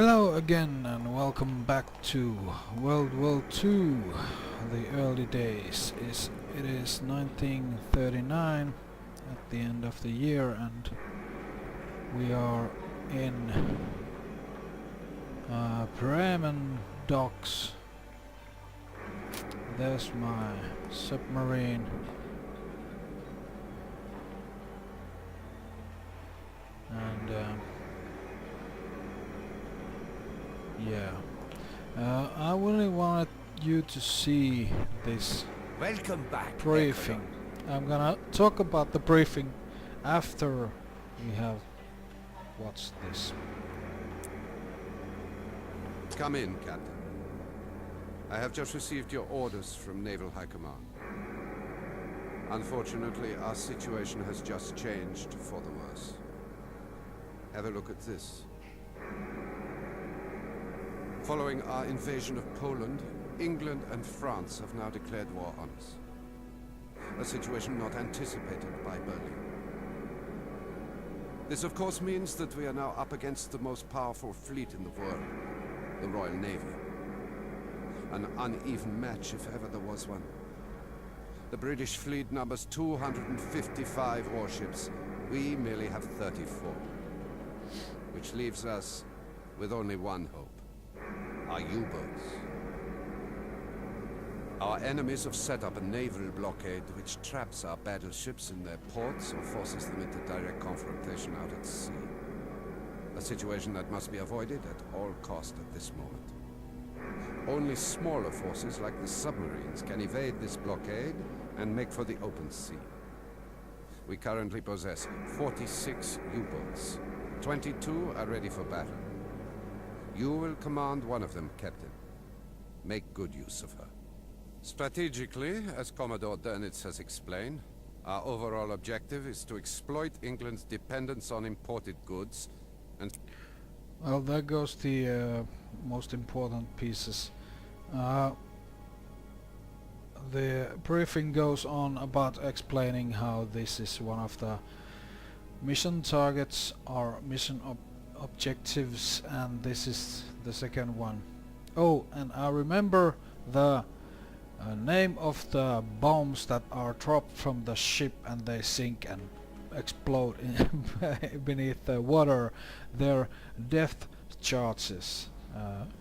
Hello again and welcome back to World War II, the early days. It is 1939 at the end of the year and we are in Bremen docks. There's my submarine. And yeah, I really wanted you to see this Welcome back, briefing. I'm gonna talk about the briefing after we have watched this. Come in, Captain. I have just received your orders from Naval High Command. Unfortunately, our situation has just changed for the worse. Have a look at this. Following our invasion of Poland, England and France have now declared war on us. A situation not anticipated by Berlin. This of course means that we are now up against the most powerful fleet in the world, the Royal Navy. An uneven match if ever there was one. The British fleet numbers 255 warships. We merely have 34. Which leaves us with only one hope. Our U-boats. Our enemies have set up a naval blockade which traps our battleships in their ports or forces them into direct confrontation out at sea. A situation that must be avoided at all cost at this moment. Only smaller forces like the submarines can evade this blockade and make for the open sea. We currently possess 46 U-boats. 22 are ready for battle. You will command one of them, Captain. Make good use of her. Strategically, as Commodore Dönitz has explained, our overall objective is to exploit England's dependence on imported goods and... Well, there goes the most important pieces. The briefing goes on about explaining how this is one of the mission targets or mission objectives, and this is the second one. Oh, and I remember the name of the bombs that are dropped from the ship and they sink and explode beneath the water. They're depth charges.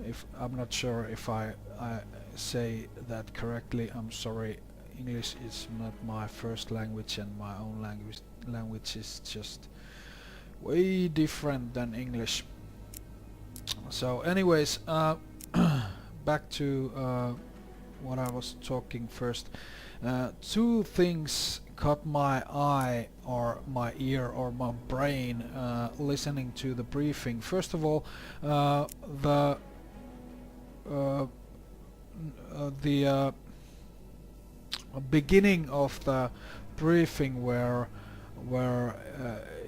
If I'm not sure if I say that correctly, I'm sorry. English is not my first language and my own language is just way different than English. So anyways, back to what I was talking first. Two things caught my eye or my ear or my brain listening to the briefing. First of all, the beginning of the briefing where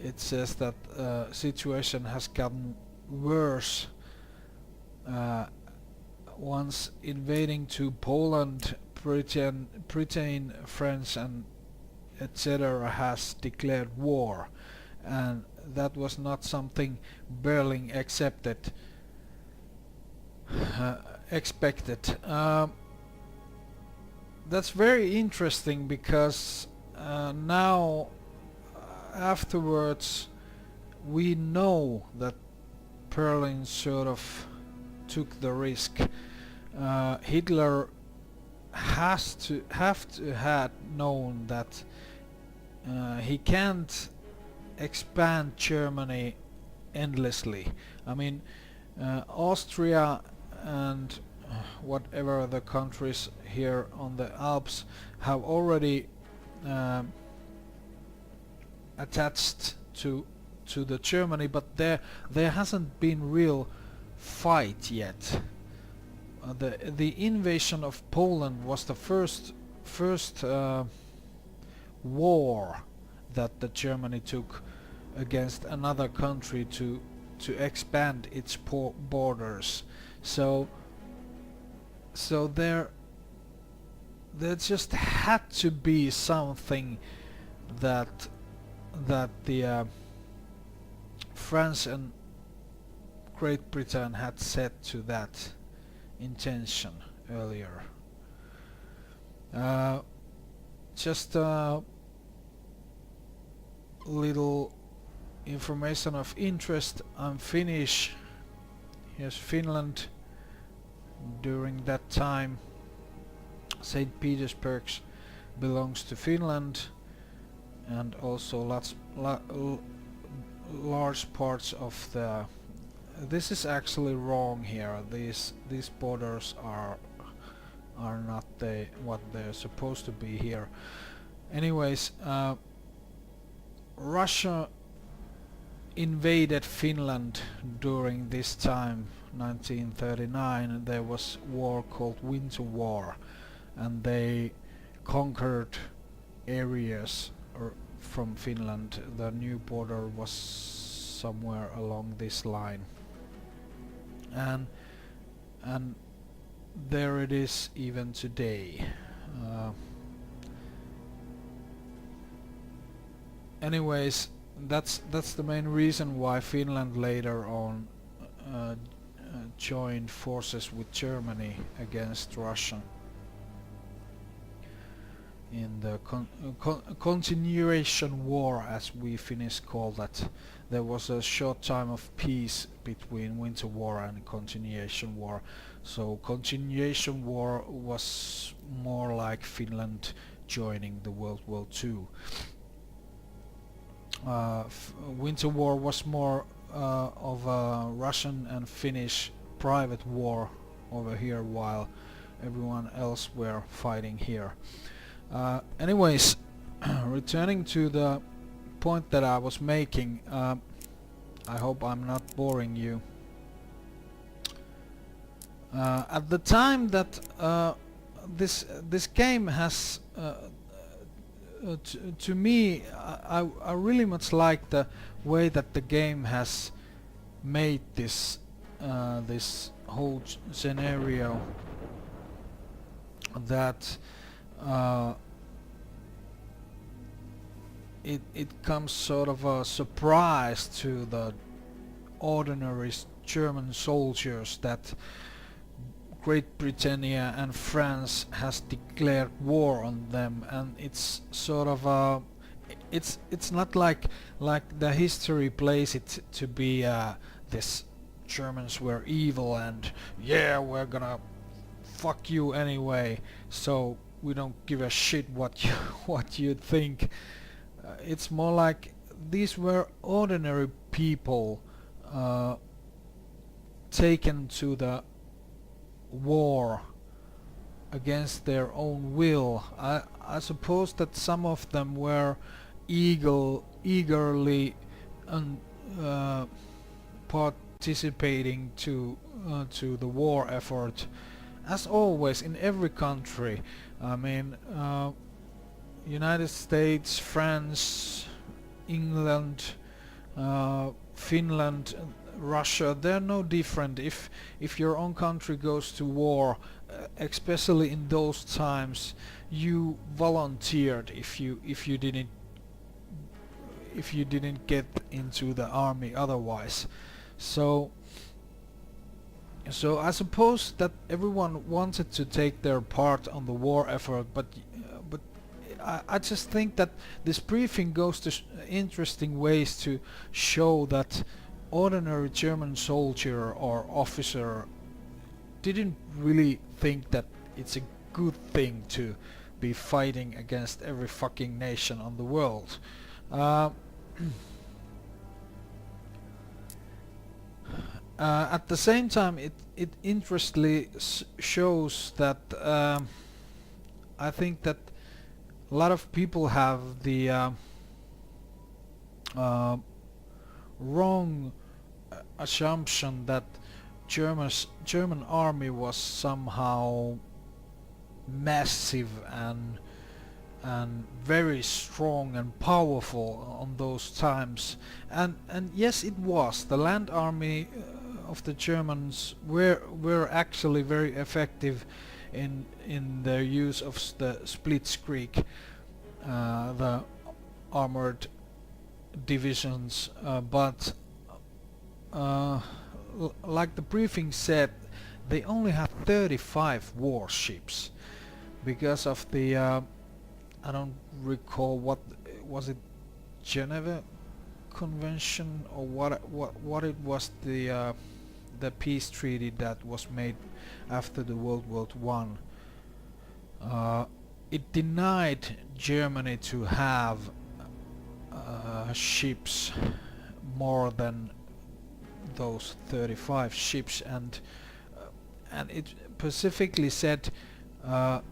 it says that situation has gotten worse once invading to Poland, Britain, France and etc. has declared war, and that was not something Berlin expected. That's very interesting because now afterwards we know that Berlin sort of took the risk. Hitler had known that he can't expand Germany endlessly. I mean, Austria and whatever the countries here on the Alps have already attached to the Germany, but there hasn't been real fight yet. The invasion of Poland was the first war that the Germany took against another country to expand its borders. So there just had to be something that the France and Great Britain had set to that intention earlier. Just a little information of interest. I'm Finnish. Here's Finland during that time. St. Petersburg belongs to Finland, and also large parts of the... This is actually wrong here. These borders are not what they're supposed to be here. Anyways, Russia invaded Finland during this time, 1939. There was war called Winter War, and they conquered areas from Finland. The new border was somewhere along this line, and there it is even today. Anyways, that's the main reason why Finland later on joined forces with Germany against Russia in the continuation war, as we Finnish call that. There was a short time of peace between Winter War and continuation war. So continuation war was more like Finland joining the World War II. Winter War was more of a Russian and Finnish private war over here, while everyone else were fighting here. Anyways, returning to the point that I was making, I hope I'm not boring you. At the time that this game has to me, I really much like the way that the game has made this this whole scenario, that it comes sort of a surprise to the ordinary German soldiers that Great Britain and France has declared war on them, and it's sort of it's not like the history plays it to be this Germans were evil and yeah, we're gonna fuck you anyway, so we don't give a shit what you think. It's more like these were ordinary people taken to the war against their own will. I suppose that some of them were eagerly participating to the war effort, as always in every country. I mean, United States, France, England, Finland, Russia, they're no different. If your own country goes to war, especially in those times, you volunteered if you didn't get into the army otherwise. So I suppose that everyone wanted to take their part on the war effort, but I just think that this briefing goes to interesting ways to show that ordinary German soldier or officer didn't really think that it's a good thing to be fighting against every fucking nation on the world. At the same time, it interestingly shows that I think that a lot of people have the wrong assumption that German army was somehow massive and very strong and powerful on those times, and yes, it was. The land army of the Germans were actually very effective in their use of the Splitskrieg, the armored divisions, but like the briefing said, they only had 35 warships because of the I don't recall what was it, Geneva Convention or what it was, the peace treaty that was made after the World War One. It denied Germany to have ships more than those 35 ships, and it specifically said that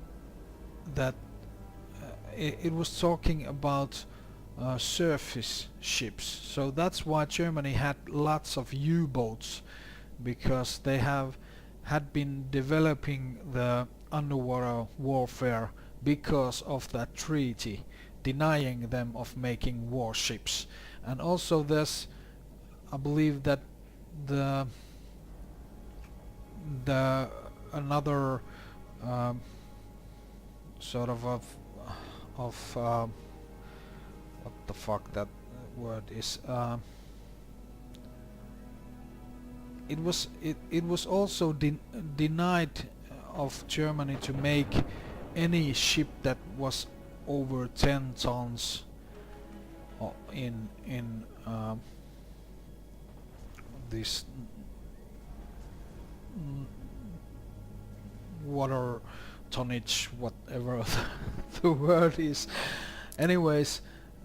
it was talking about surface ships. So that's why Germany had lots of U-boats, because they had been developing the underwater warfare because of that treaty, denying them of making warships. And also there's, I believe that the another sort of what the fuck that word is, it was also denied of Germany to make any ship that was over 10 tons in this water tonnage, whatever the word is. Anyways,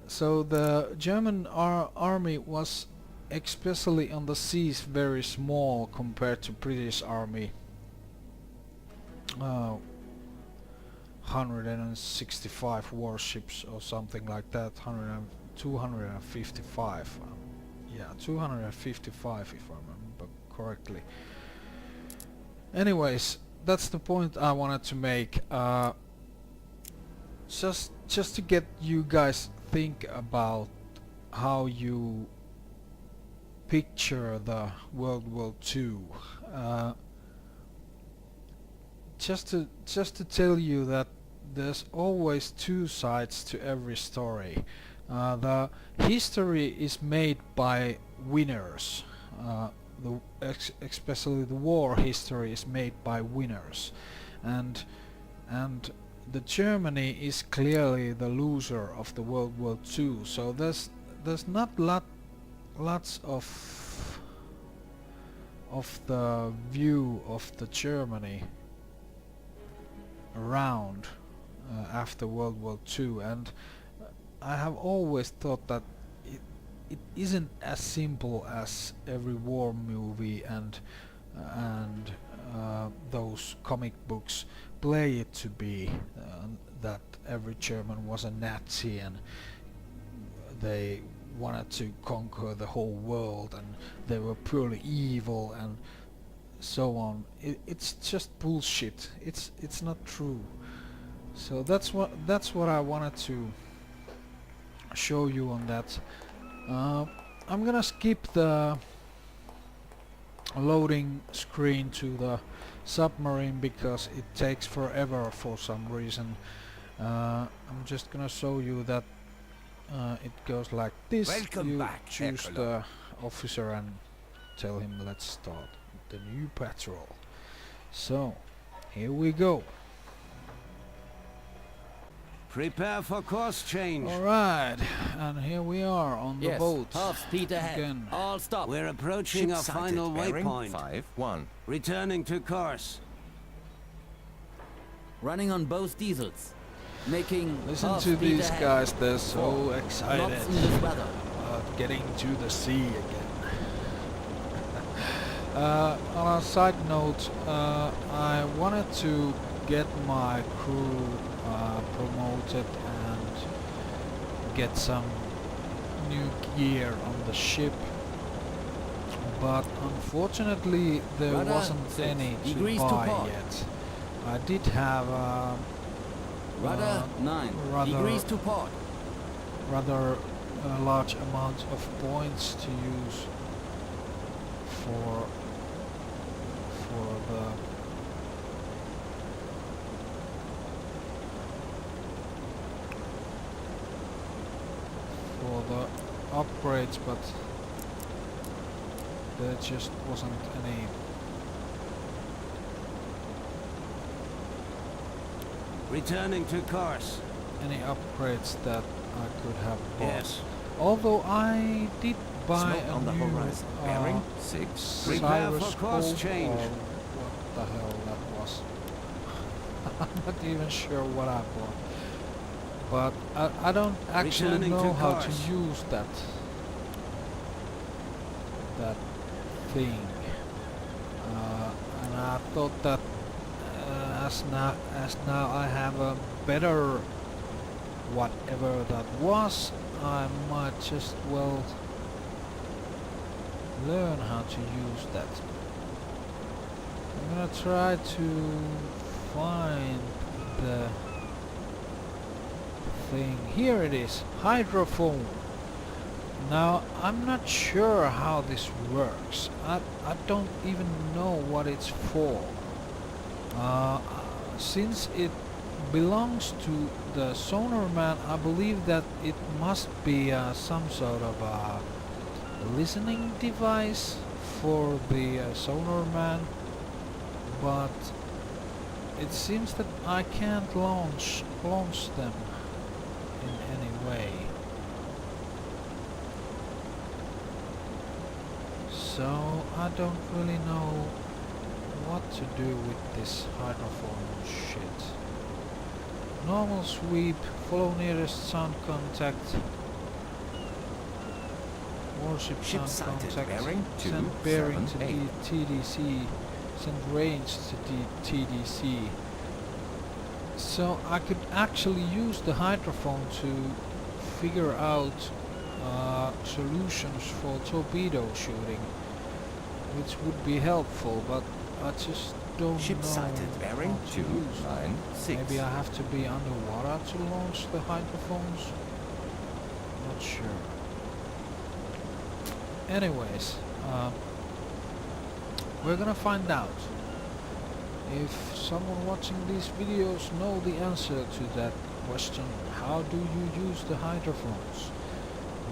so the German army was, especially on the seas, very small compared to British army. 165 warships or something like that, 255. Yeah, 255 if I remember correctly. Anyways, that's the point I wanted to make. Just to get you guys think about how you picture the World War II. Just to tell you that there's always two sides to every story. The history is made by winners. Especially the war history is made by winners, and the Germany is clearly the loser of the World War II. So there's not lots of the view of the Germany around after World War II, and I have always thought that it isn't as simple as every war movie and those comic books play it to be, that every German was a Nazi and they wanted to conquer the whole world and they were purely evil and so on. It's just bullshit. It's not true. So that's what I wanted to show you on that. I'm gonna skip the loading screen to the submarine because it takes forever for some reason. I'm just gonna show you that it goes like this. Welcome you back, choose Ekolo. the officer and tell him let's start the new patrol. So here we go. Prepare for course change. Alright, and here we are on the boat. Half speed ahead. Again. All stop. We're approaching our final waypoint. 5-1. Returning to course. Running on both diesels. Making Listen half to speed these ahead. guys, they're so excited Lots in this weather. about getting to the sea again. On a side note, I wanted to get my crew promoted and get some new gear on the ship, but unfortunately there Rudder wasn't 6 any to degrees to buy port. yet. I did have Rudder 9 rather- degrees to port. rather a large amount of points to use for the upgrades, but there just wasn't Returning to course. any upgrades that I could have bought. Yes. Although I did buy Smoke a on the new horizon. Bearing 6. Prepare for Cyrus course scope, change. or what the hell that was. I'm not even sure what I bought. But I don't actually Returning know to how to course. use that thing. And I thought that as now I have a better whatever that was, I might just well learn how to use that. I'm gonna try to find the thing. Here it is, hydrophone. Now I'm not sure how this works. I don't even know what it's for. Since it belongs to the sonar man, I believe that it must be some sort of a listening device for the sonar man, but it seems that I can't launch them in any way. So I don't really know what to do with this hydrophone shit. Normal sweep, follow nearest sound contact, warship Ship sound sighted. contact, Bearing send bearing to 278. TDC, send range to TDC. So I could actually use the hydrophone to figure out solutions for torpedo shooting, which would be helpful, but I just don't Ship know sighted. Bearing how to use them. 296. Maybe I have to be underwater to launch the hydrophones? Not sure. Anyways, we're gonna find out. If someone watching these videos know the answer to that question, how do you use the hydrophones,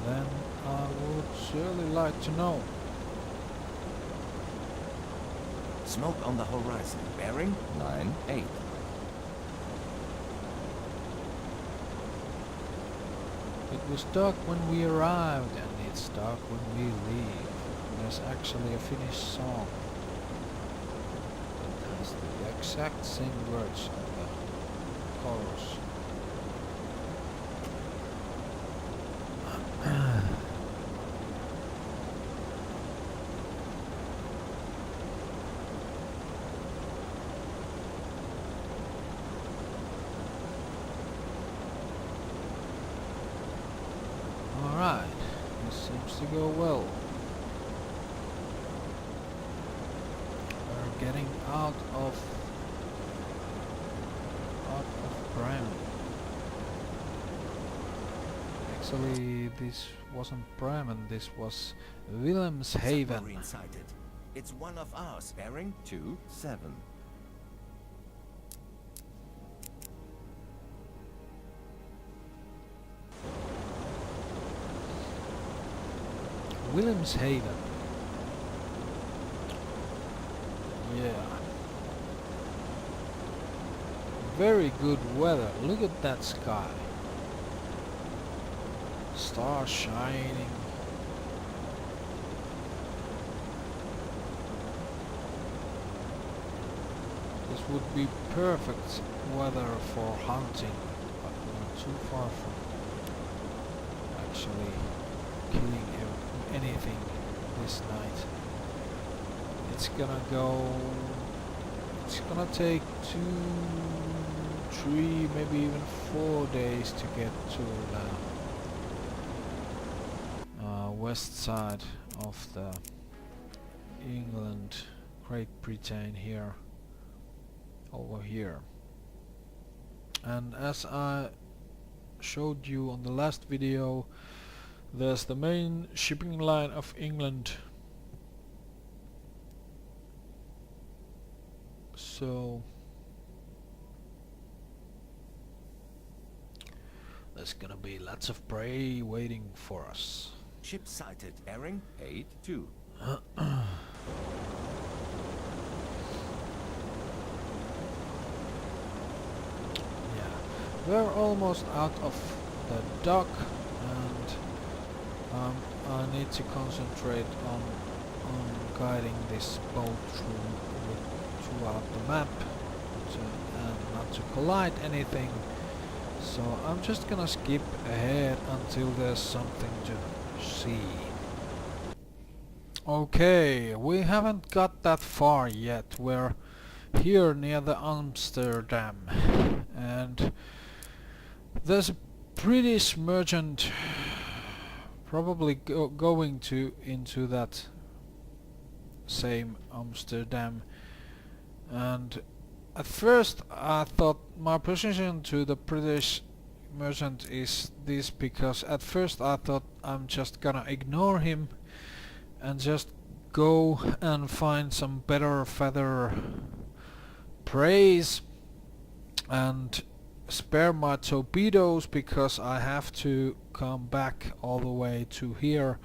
then I would surely like to know. Smoke on the horizon. Bearing 98. It was dark when we arrived, and it's dark when we leave. There's actually a Finnish song that has the exact same words on the chorus. Alright, this seems to go well. We're getting out of Bremen. Actually, this wasn't Bremen, this was Wilhelmshaven. Submarine sighted. It's one of ours. Bearing 27. Wilhelmshaven. Yeah. Very good weather. Look at that sky. Stars shining. This would be perfect weather for hunting, but we're too far from actually killing anything this night. It's gonna take 2, 3, maybe even 4 days to get to the west side of the England, Great Britain here, over here. And as I showed you on the last video, there's the main shipping line of England. So there's gonna be lots of prey waiting for us. Ship sighted. Bearing 82. we're almost out of the dock, and I need to concentrate on guiding this boat throughout the map and not to collide anything. So I'm just gonna skip ahead until there's something to see. Okay, we haven't got that far yet. We're here near the Amsterdam, and there's a British merchant probably going into that same Amsterdam, and at first I thought my position to the British merchant is this, because at first I thought I'm just gonna ignore him and just go and find some better feather praise and spare my torpedoes, because I have to come back all the way to here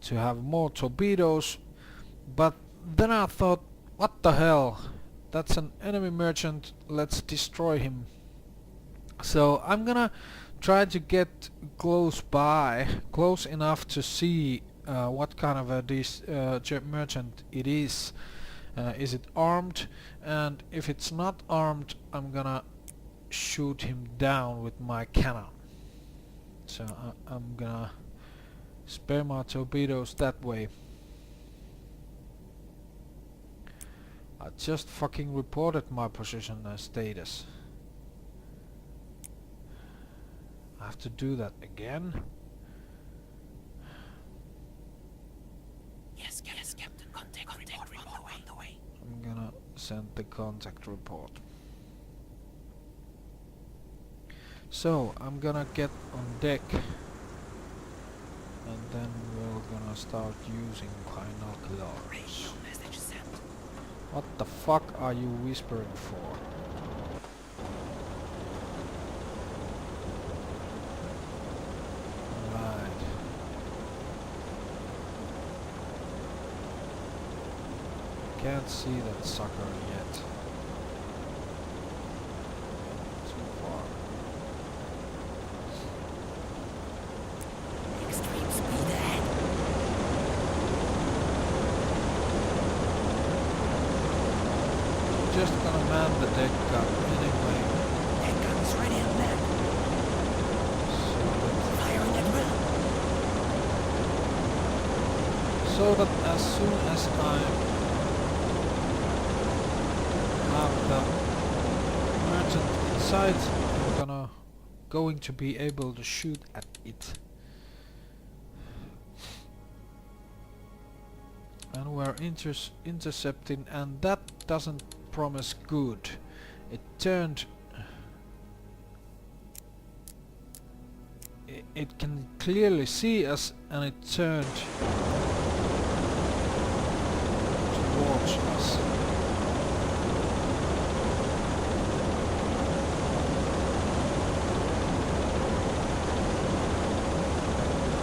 to have more torpedoes. But then I thought, what the hell, that's an enemy merchant, let's destroy him. So I'm gonna try to get close enough to see what kind of a merchant it is. Is it armed? And if it's not armed, I'm gonna shoot him down with my cannon. So I'm gonna spare my torpedoes that way. I just fucking reported my position and status. I have to do that again. Yes, Captain. Contact report on the way. I'm gonna send the contact report. So I'm gonna get on deck, and then we're gonna start using binoculars. What the fuck are you whispering for? Right. Can't see that sucker yet. Too far. Extreme speed ahead. Just gonna man the deck gun anyway. Deck gun is ready and manned. Firing at will. So that as soon as I have the merchant inside, I'm going to be able to shoot at it. And we're intercepting, and that doesn't promise good. It turned... It can clearly see us, and it turned towards us.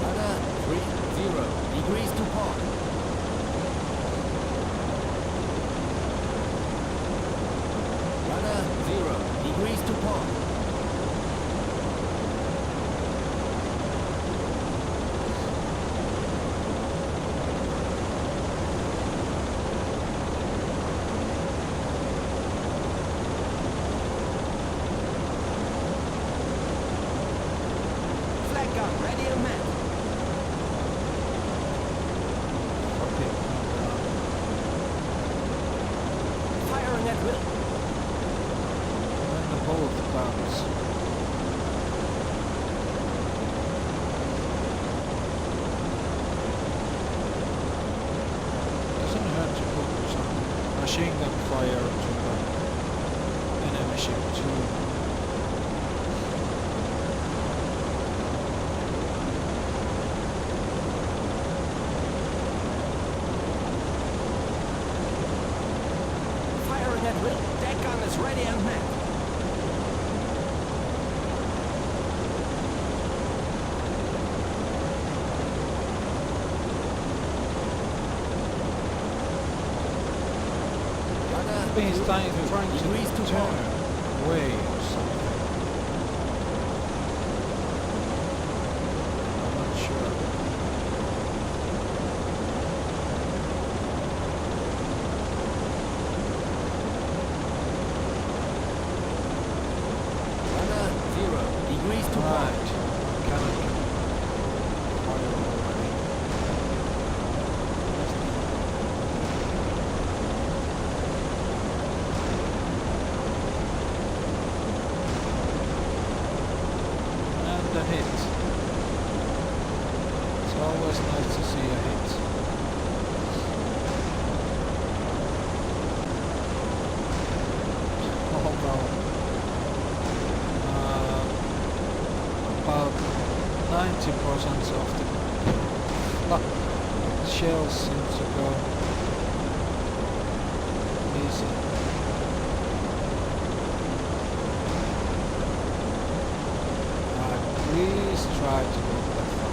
Rudder 30 degrees to port. Rudder 0 degrees to port. Flag gun ready and manned. Okay. Firing at will. And the both guns. Doesn't hurt to put some machine gun fire to the enemy ship too. Firing at will. Deck gun is ready and manned. Rudder He's trying to degrees to turn port. away or something. 90% of the shells seem to go easy. Please try to go that far.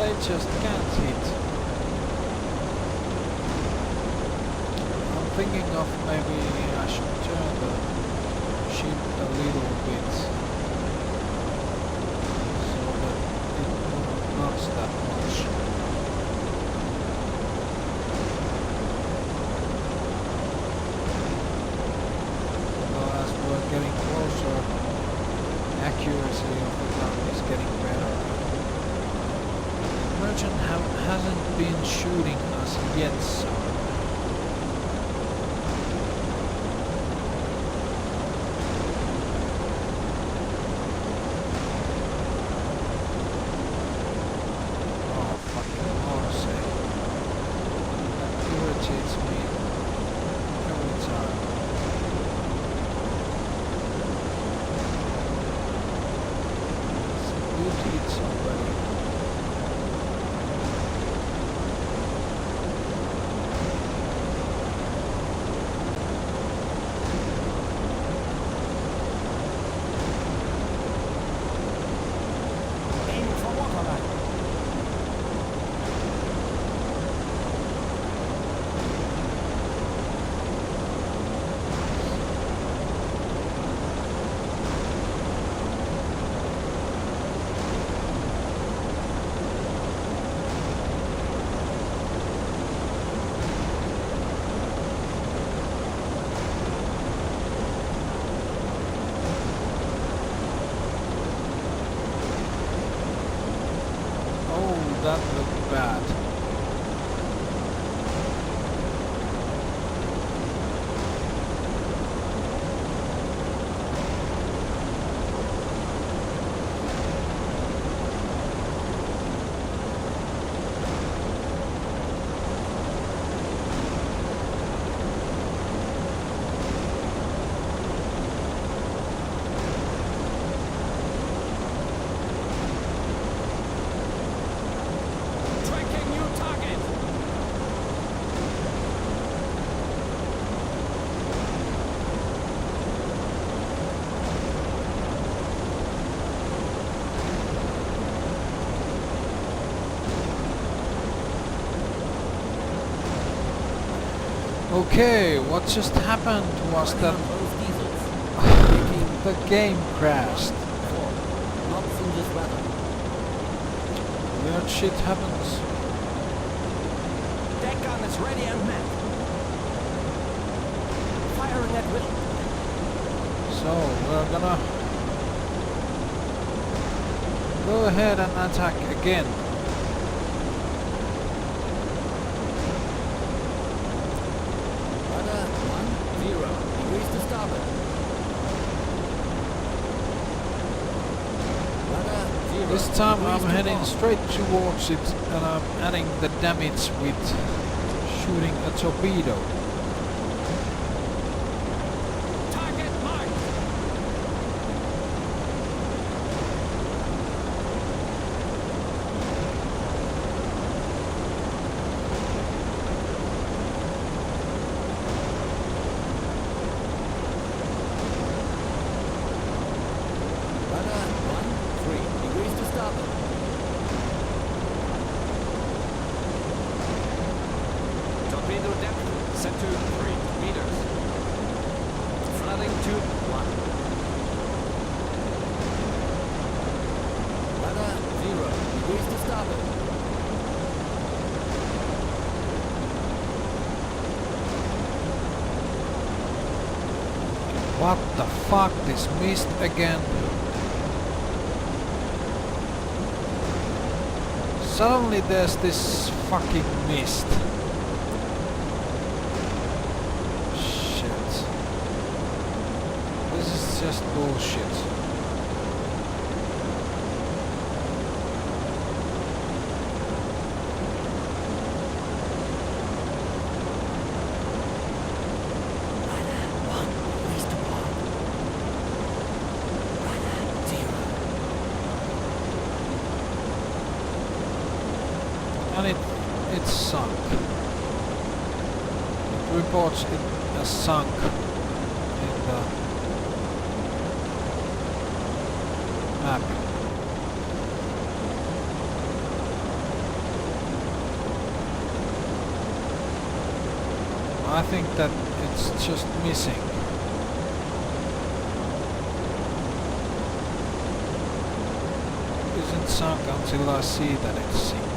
They just can't hit. I'm thinking of maybe I should turn the ship a little bit so that it won't knocks that much. Although as we're getting closer, accuracy of the gun is getting better. Merchant hasn't been shooting us yet, so oh fucking Morse. That irritates me every time. Some good hits already. That looked bad. Okay, what just happened was that the game crashed. Weird shit happens. That gun is ready and met. Firing at will. So we're gonna go ahead and attack again. Rudder 10 degrees to starboard. Rudder 0. This time I'm degrees to heading port. straight towards it and I'm adding the damage with shooting a torpedo. Target marked. Rudder 13 degrees to starboard. Torpedo depth set to starboard. What the fuck? This mist again. Suddenly there's this fucking mist. Shit. This is just bullshit. And it's sunk. It reports it as sunk in the map. I think that it's just missing. It isn't sunk until I see that it's sinking.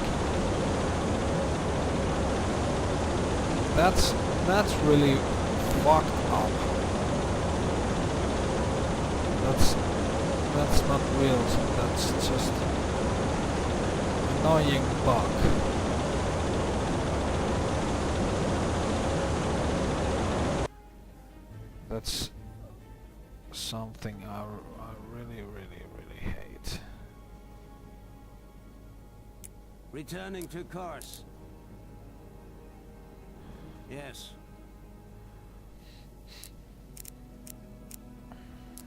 That's really fucked up. That's not real. That's just annoying bug. That's something I really hate. Returning to course. Yes.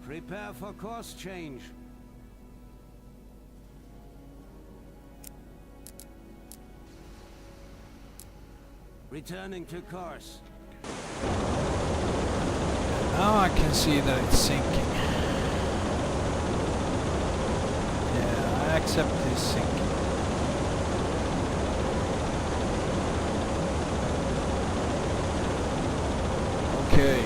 Prepare for course change. Returning to course. Now I can see that it's sinking. Yeah, I accept it's sinking. Okay.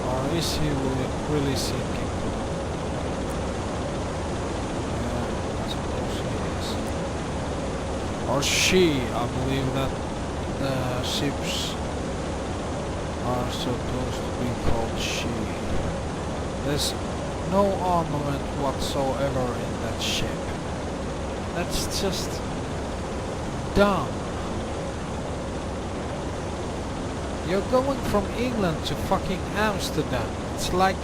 Or is he really sinking? Yeah, I suppose he is. Or she, I believe that the ships are supposed to be called she. There's no armament whatsoever in that ship. That's just dumb. You're going from England to fucking Amsterdam. It's like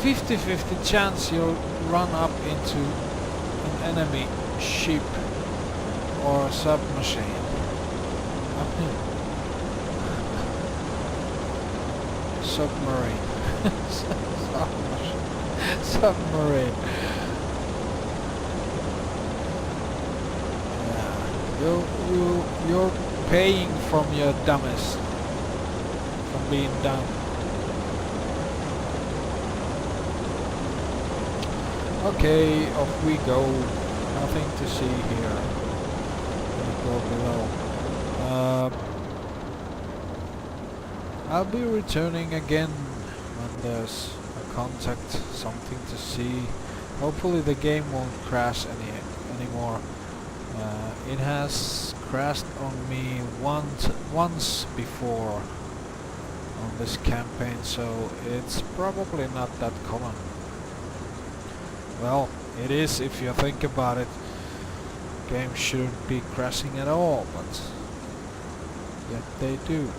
50-50 chance you'll run up into an enemy ship or submachine. Submarine. Submarine. Yeah. You're paying from your dumbest. From being dumb. Okay, off we go. Nothing to see here. We'll go below. I'll be returning again when there's a contact, something to see. Hopefully the game won't crash anymore. It has crashed on me once before on this campaign, so it's probably not that common. Well, it is if you think about it. Games shouldn't be crashing at all, but yet they do.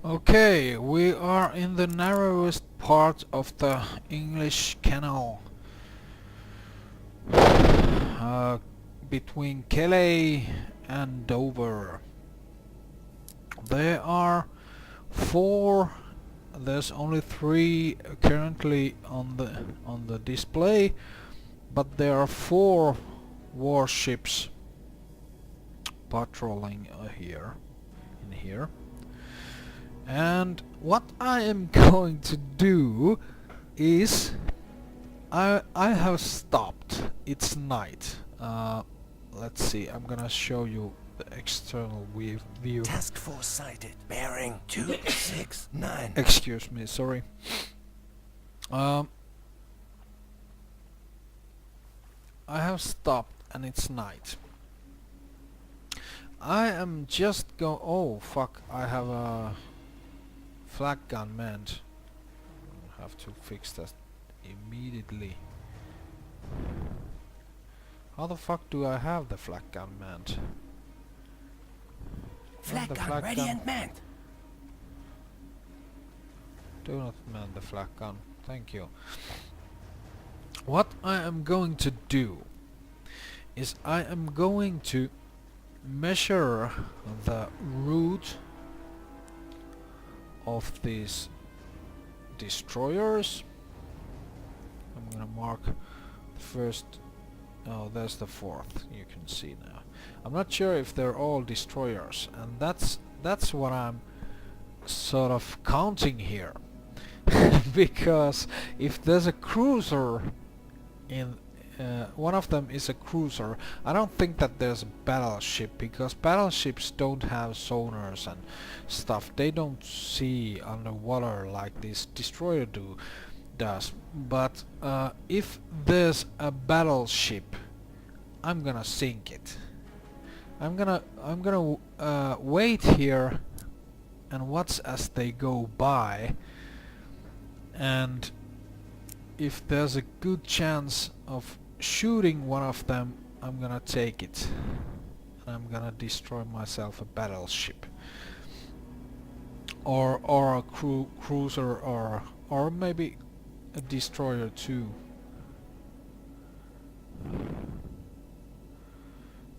Okay, we are in the narrowest part of the English Canal. Between Calais and Dover. There are 4. There's only 3 currently on the display, but there are 4 warships patrolling here. And what I am going to do is I have stopped. It's night. Let's see. I'm gonna show you the external view. Task force sighted. Bearing 269. Excuse me, sorry. I have stopped and it's night. I am just oh fuck, I have a flak gun manned. I have to fix that immediately. How the fuck do I have the flak gun manned? Flak the gun flak ready gun. and manned. Do not man the flak gun. Thank you. What I am going to do is I am going to measure the route of these destroyers. I'm gonna mark the first. Oh, there's the fourth. You can see now. I'm not sure if they're all destroyers, and that's what I'm sort of counting here. Because if there's a cruiser in one of them is a cruiser, I don't think that there's a battleship, because battleships don't have sonars and stuff. They don't see underwater like this destroyer does. But if there's a battleship, I'm gonna sink it. I'm gonna wait here and watch as they go by, and if there's a good chance of shooting one of them, I'm gonna take it and I'm gonna destroy myself a battleship or a cruiser or maybe a destroyer too.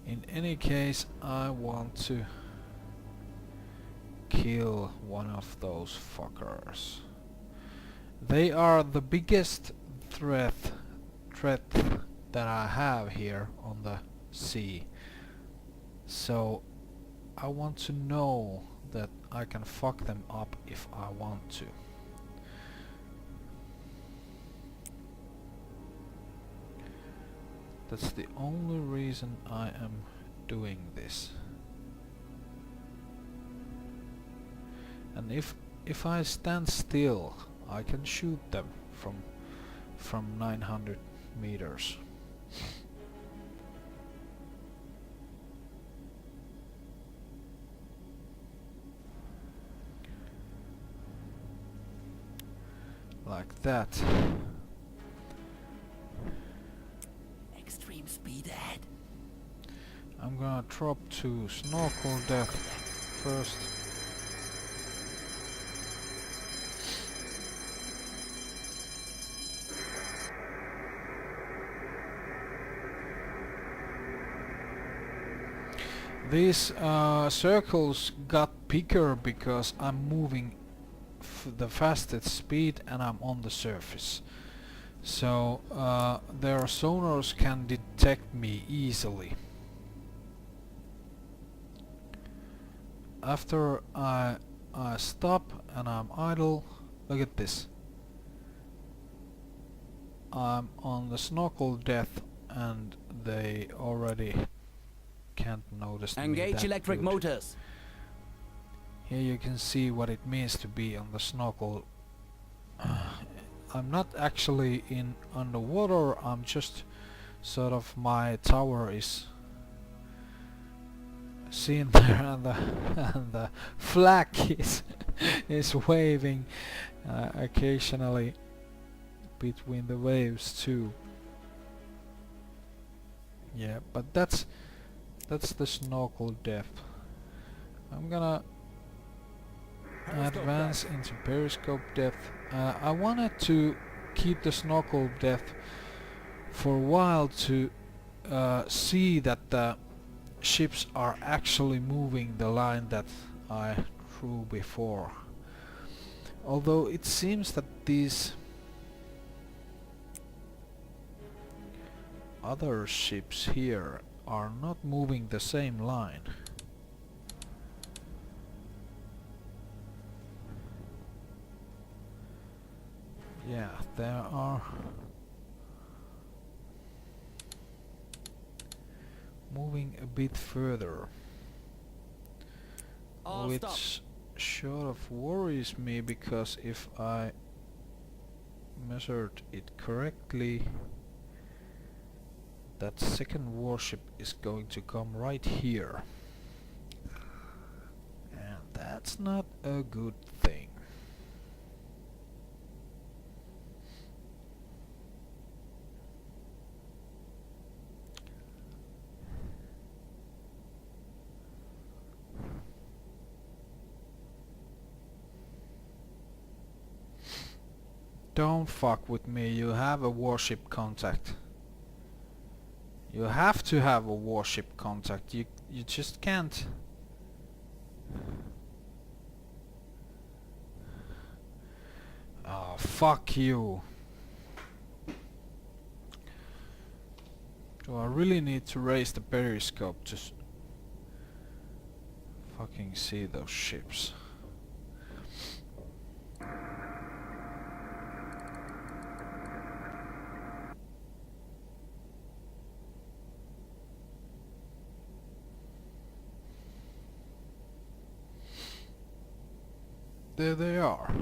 In any case, I want to kill one of those fuckers. They are the biggest threat that I have here on the sea. So I want to know that I can fuck them up if I want to. That's the only reason I am doing this. And if I stand still, I can shoot them from 900 meters. Like that. Extreme speed ahead. I'm gonna drop to snorkel depth first. These circles got bigger because I'm moving the fastest speed and I'm on the surface. So their sonars can detect me easily. After I stop and I'm idle, look at this. I'm on the snorkel depth and they already can't notice me Engage that electric good. motors. Here you can see what it means to be on the snorkel. I'm not actually in underwater, I'm just sort of, my tower is seen there and the flag is waving occasionally between the waves too. Yeah, but that's the snorkel depth. I'm gonna advance into periscope depth. I wanted to keep the snorkel depth for a while to see that the ships are actually moving the line that I drew before. Although it seems that these other ships here are not moving the same line. Yeah, they are moving a bit further. All stop. which sort of worries me, because if I measured it correctly, that second warship is going to come right here, and that's not a good thing. Don't fuck with me, you have a warship contact. You have to have a warship contact, you just can't. Oh, fuck you. Do I really need to raise the periscope to fucking see those ships? There they are.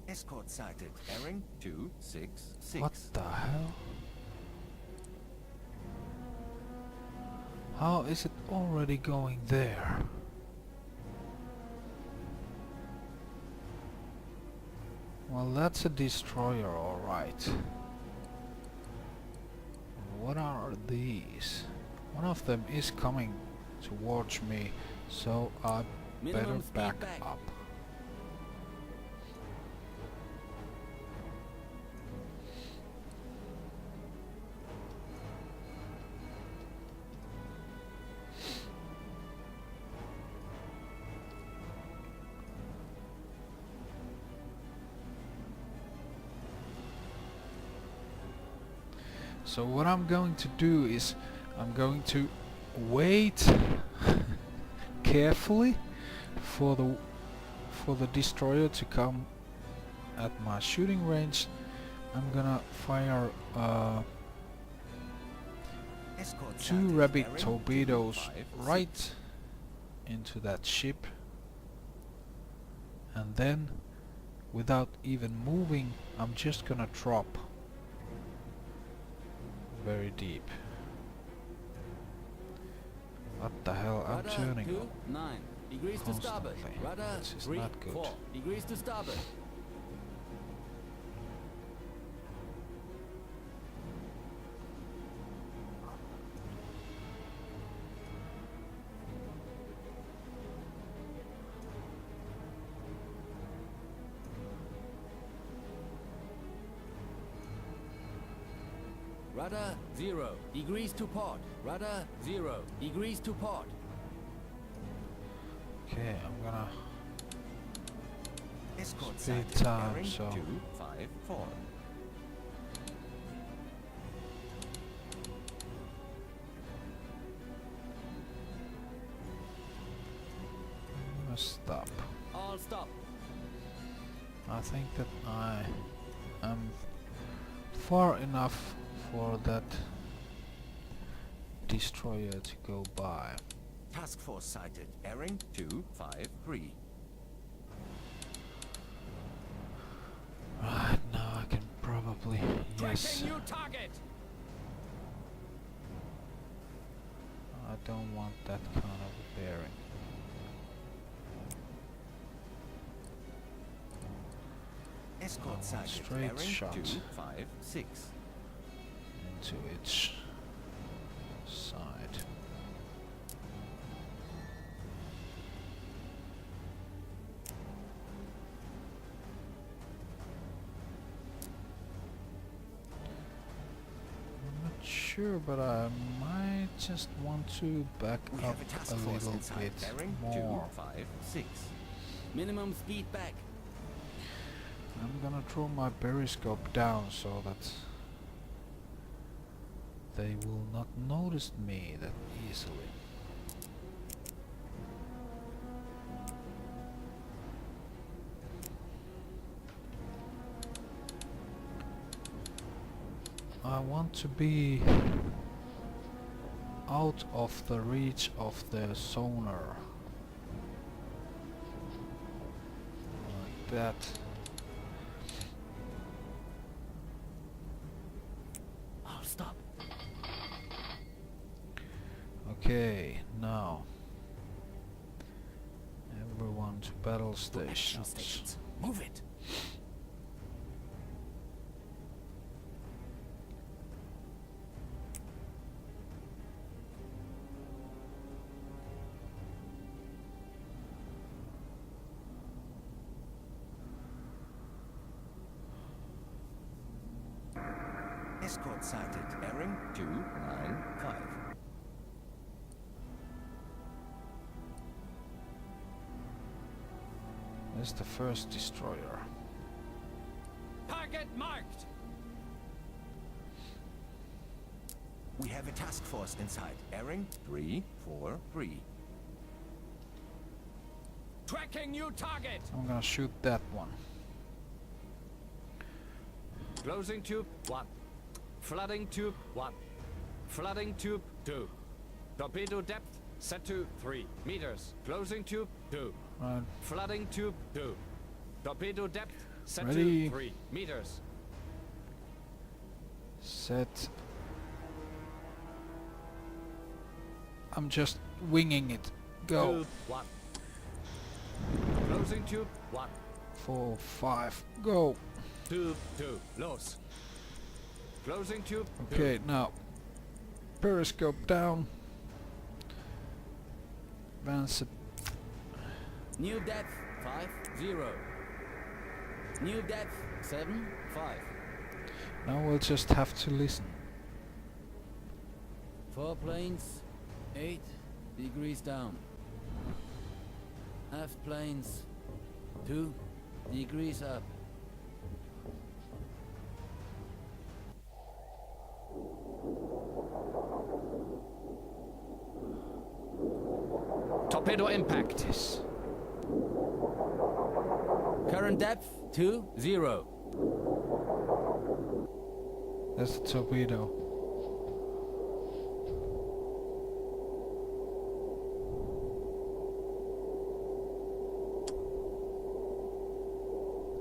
Escort sighted. Bearing 266. What the hell? How is it already going there? Well, that's a destroyer, alright. What are these? One of them is coming towards me, so I better Minimum speed back back. up. So what I'm going to do is I'm going to wait carefully for the destroyer to come at my shooting range. I'm gonna fire Escort two sighted. rabbit Bearing torpedoes 256. right into that ship, and then without even moving I'm just gonna drop very deep. What the hell? I'm Rudder turning 29 degrees to starboard. constantly. Rudder This is 3 not good. 4 degrees to starboard. Rudder 0 degrees to port. Rudder 0 degrees to port. Okay, I'm gonna Escort speed sighted. time, Bearing so 254. I'm gonna stop. All stop. I think that I am far enough for that destroyer to go by. Task force sighted. Bearing 253. Right, now I can probably, yes. Tracking new target. I don't want that kind of a bearing. Escort want sighted. straight Bearing shot. 256. Into its side. I'm not sure, but I might just want to back We up have a task a force little inside. bit Bearing more. 256. Minimum speed back. I'm gonna draw my periscope down so that they will not notice me that easily. I want to be out out of the reach of the sonar. Like that. Oh, stop. Okay, now everyone to battle stations. Stations. Move it. Escort sighted. Bearing 295. This is the first destroyer. Target marked. We have a task force inside. Bearing 343. Tracking new target. I'm gonna shoot that one. Closing tube 1. Flooding tube 1. Flooding tube 2. Torpedo depth set to 3 meters. Closing tube 2. Right. Flooding tube 2. Torpedo depth set Ready. to 3 meters. Set. I'm just winging it. Go. Tube 1. Closing tube 1. 4, 5. Go. Tube 2. Los. Closing tube 2. Okay, now periscope down. Advance it. New depth 50. New depth 75. Now we'll just have to listen. 4 planes, 8 degrees down. Aft planes, 2 degrees up. Torpedo impact. Yes. Current depth, 20. That's the torpedo.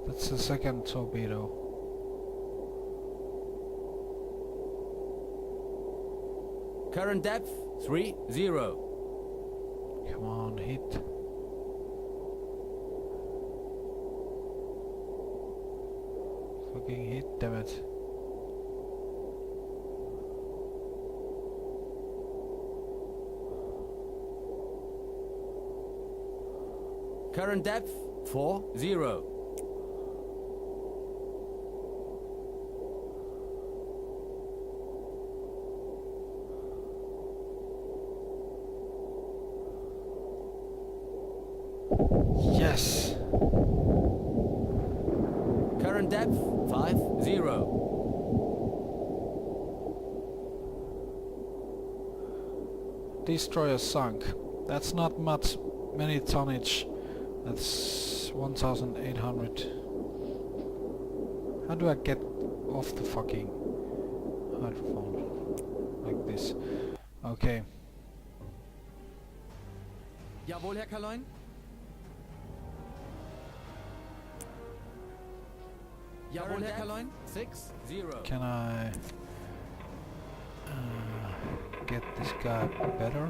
That's the second torpedo. Current depth, 30. Come on, hit. Fucking hit, damn it. Current depth, 40. Yes! Current depth, 50. Destroyer sunk. That's not many tonnage. That's 1,800. How do I get off the fucking hydrophone? Like this. Okay. Jawohl, Herr Kaloin. Jawohl, Herr Kaloin. 60. Can I get this guy better?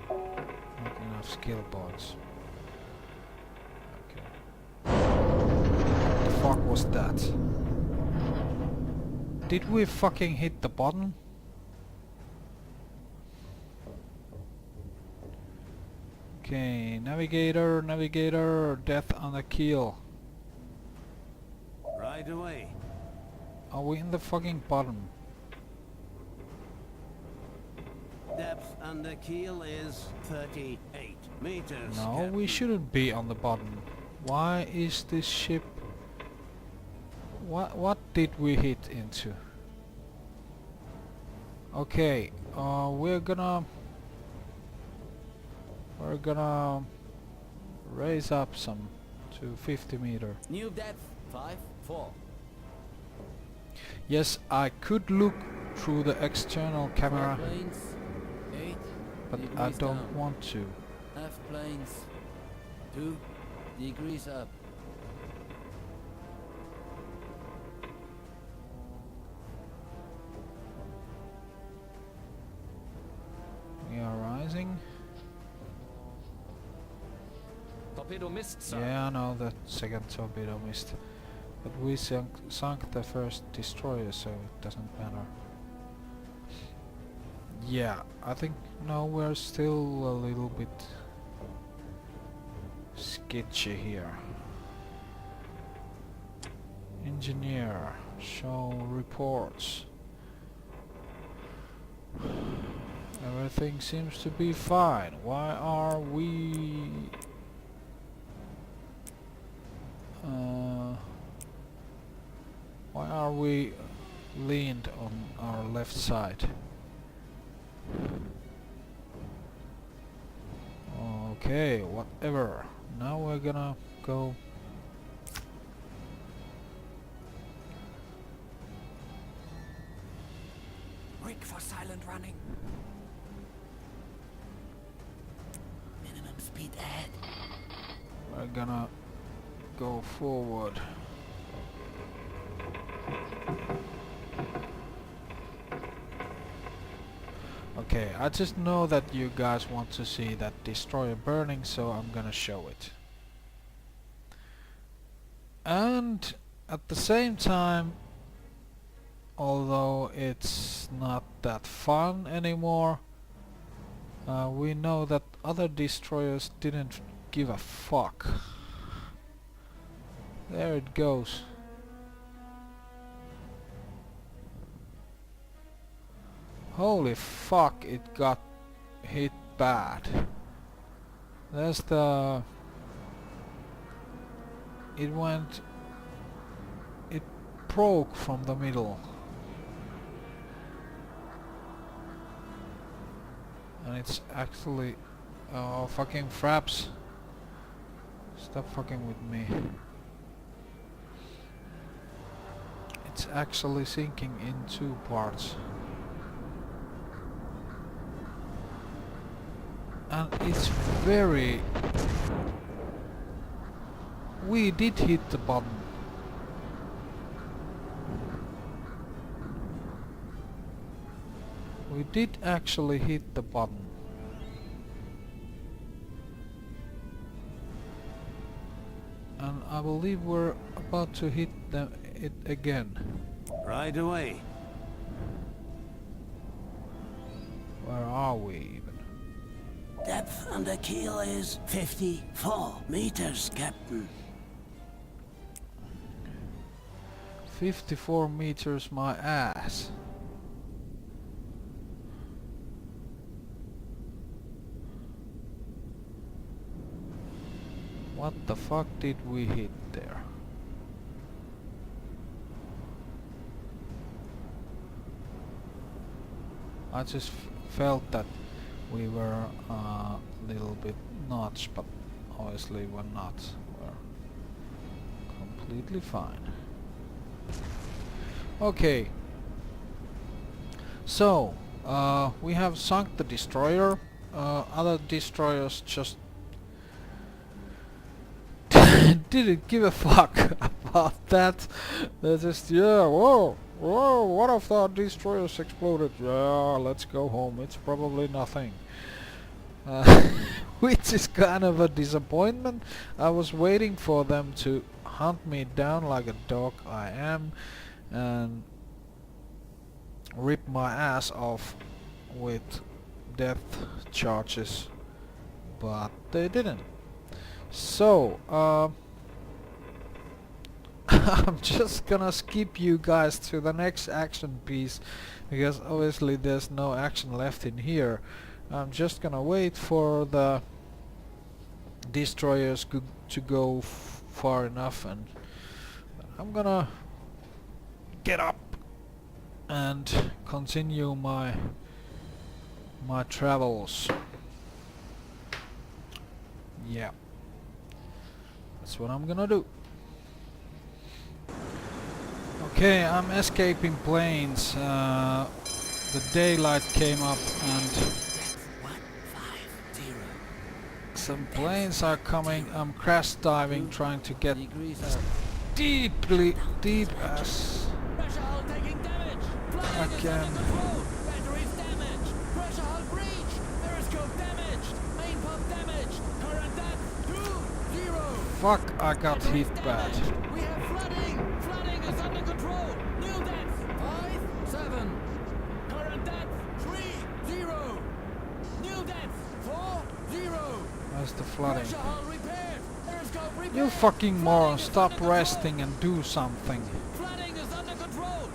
Not enough skill points. Okay. What the fuck was that? Did we fucking hit the button? Okay, navigator, death on the keel. Right away. Are we in the fucking bottom? Depth under keel is 38 meters. No, Captain. we shouldn't be on the bottom. Why is this ship... What did we hit into? Okay, we're gonna raise up some to 50 meter. New depth, 54. Yes, I could look through the external 4 camera. planes, but I Degrees don't down. want to. Left planes. 2 degrees up. We are rising. Torpedo missed, sir. Yeah, I know that second torpedo missed. But we sunk the first destroyer, so it doesn't matter. Yeah, I think no, we're still a little bit sketchy here. Engineer, show reports. Everything seems to be fine. Why are we... why are we leaned on our left side? Okay, whatever. Now we're gonna go... Rig for silent running. Minimum speed ahead. We're gonna go forward. Okay, I just know that you guys want to see that destroyer burning, so I'm gonna show it. And at the same time, although it's not that fun anymore, we know that other destroyers didn't give a fuck. There it goes. Holy fuck, it got hit bad. There's the... It went... It broke from the middle. And it's actually... Oh, fucking fraps. Stop fucking with me. It's actually sinking in 2 parts. And it's very... We did hit the button. We did actually hit the button. And I believe we're about to hit it again. Right away. Where are we even? Depth under keel is 54 meters, Captain. 54 meters my ass. What the fuck did we hit there? I just felt that we were a little bit nuts, but obviously we're not. We're completely fine. Okay. So, we have sunk the destroyer. Other destroyers just didn't give a fuck about that. They're just, yeah, whoa, one of the destroyers exploded. Yeah, let's go home. It's probably nothing. Which is kind of a disappointment. I was waiting for them to hunt me down like a dog I am and rip my ass off with death charges, but they didn't. So, I'm just gonna skip you guys to the next action piece, because obviously there's no action left in here. I'm just gonna wait for the destroyers to go far enough, and I'm gonna get up and continue my travels. Yeah, that's what I'm gonna do. Okay, I'm escaping planes. The daylight came up and... What? Some planes are coming. I'm crash diving, trying to get Degrees are deep as Pressure hull taking damage. Flying is can. under control. Batteries damaged. Pressure hull breached. Periscope damaged. Main pump damaged. Current depth 20. Fuck, I got hit Batteries bad. damaged. We have flooding. Flooding is under control. New depth 5-7. Current depth 3-0. New depth 4-0. Where's the flooding? Pressure hull repaired. Periscope repaired. You fucking Flooding moron, is stop under control. resting and do something. Flooding is under control.